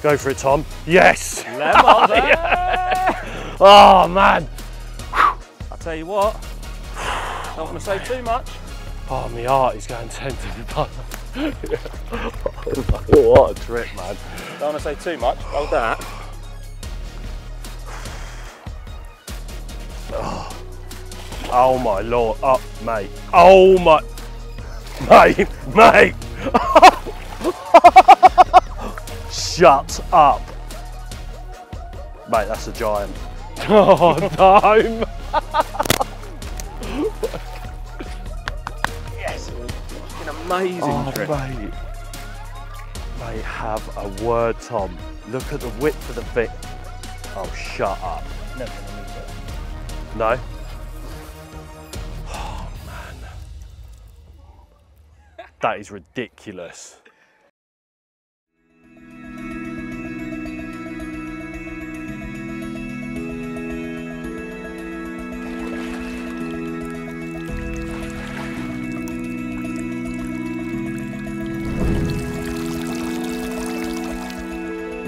Go for it, Tom. Yes! Yeah. Oh, man. I'll tell you what, don't want to say too much. Oh, my heart is going 10 to the bottom. What a trip, man. Don't want to say too much, hold that. Oh my Lord, oh mate, oh my, mate. Shut up. Mate, that's a giant. Oh no. Yes. An amazing trip. Mate. Mate, have a word, Tom. Look at the width of the bit. Oh, shut up. Never gonna lose it. No? Oh, man. That is ridiculous.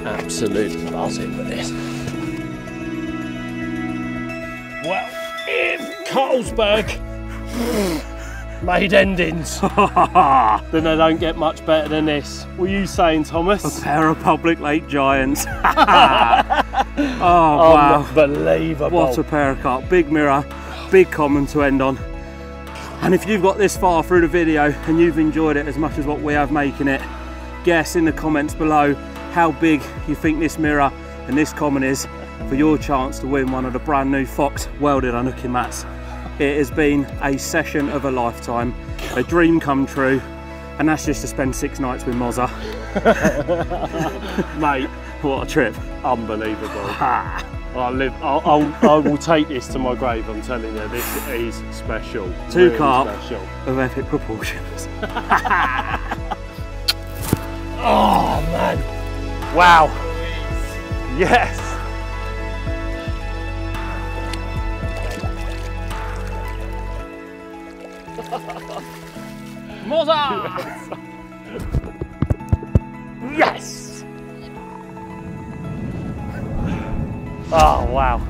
Absolutely buzzing with this. Well, if Calsberg made endings, then they don't get much better than this. What are you saying, Thomas? A pair of public lake giants. Oh, wow. Unbelievable. What a pair of carp. Big mirror, big common to end on. And if you've got this far through the video and you've enjoyed it as much as what we have making it, guess in the comments below how big you think this mirror and this common is for your chance to win one of the brand new Fox welded unhooking mats. It has been a session of a lifetime, a dream come true, and that's just to spend 6 nights with Mozza. Mate, what a trip. unbelievable. I will take this to my grave, I'm telling you, this is special. Two really carp special. of epic proportions. Oh man, wow, yes. Mozza! Yes! Oh wow.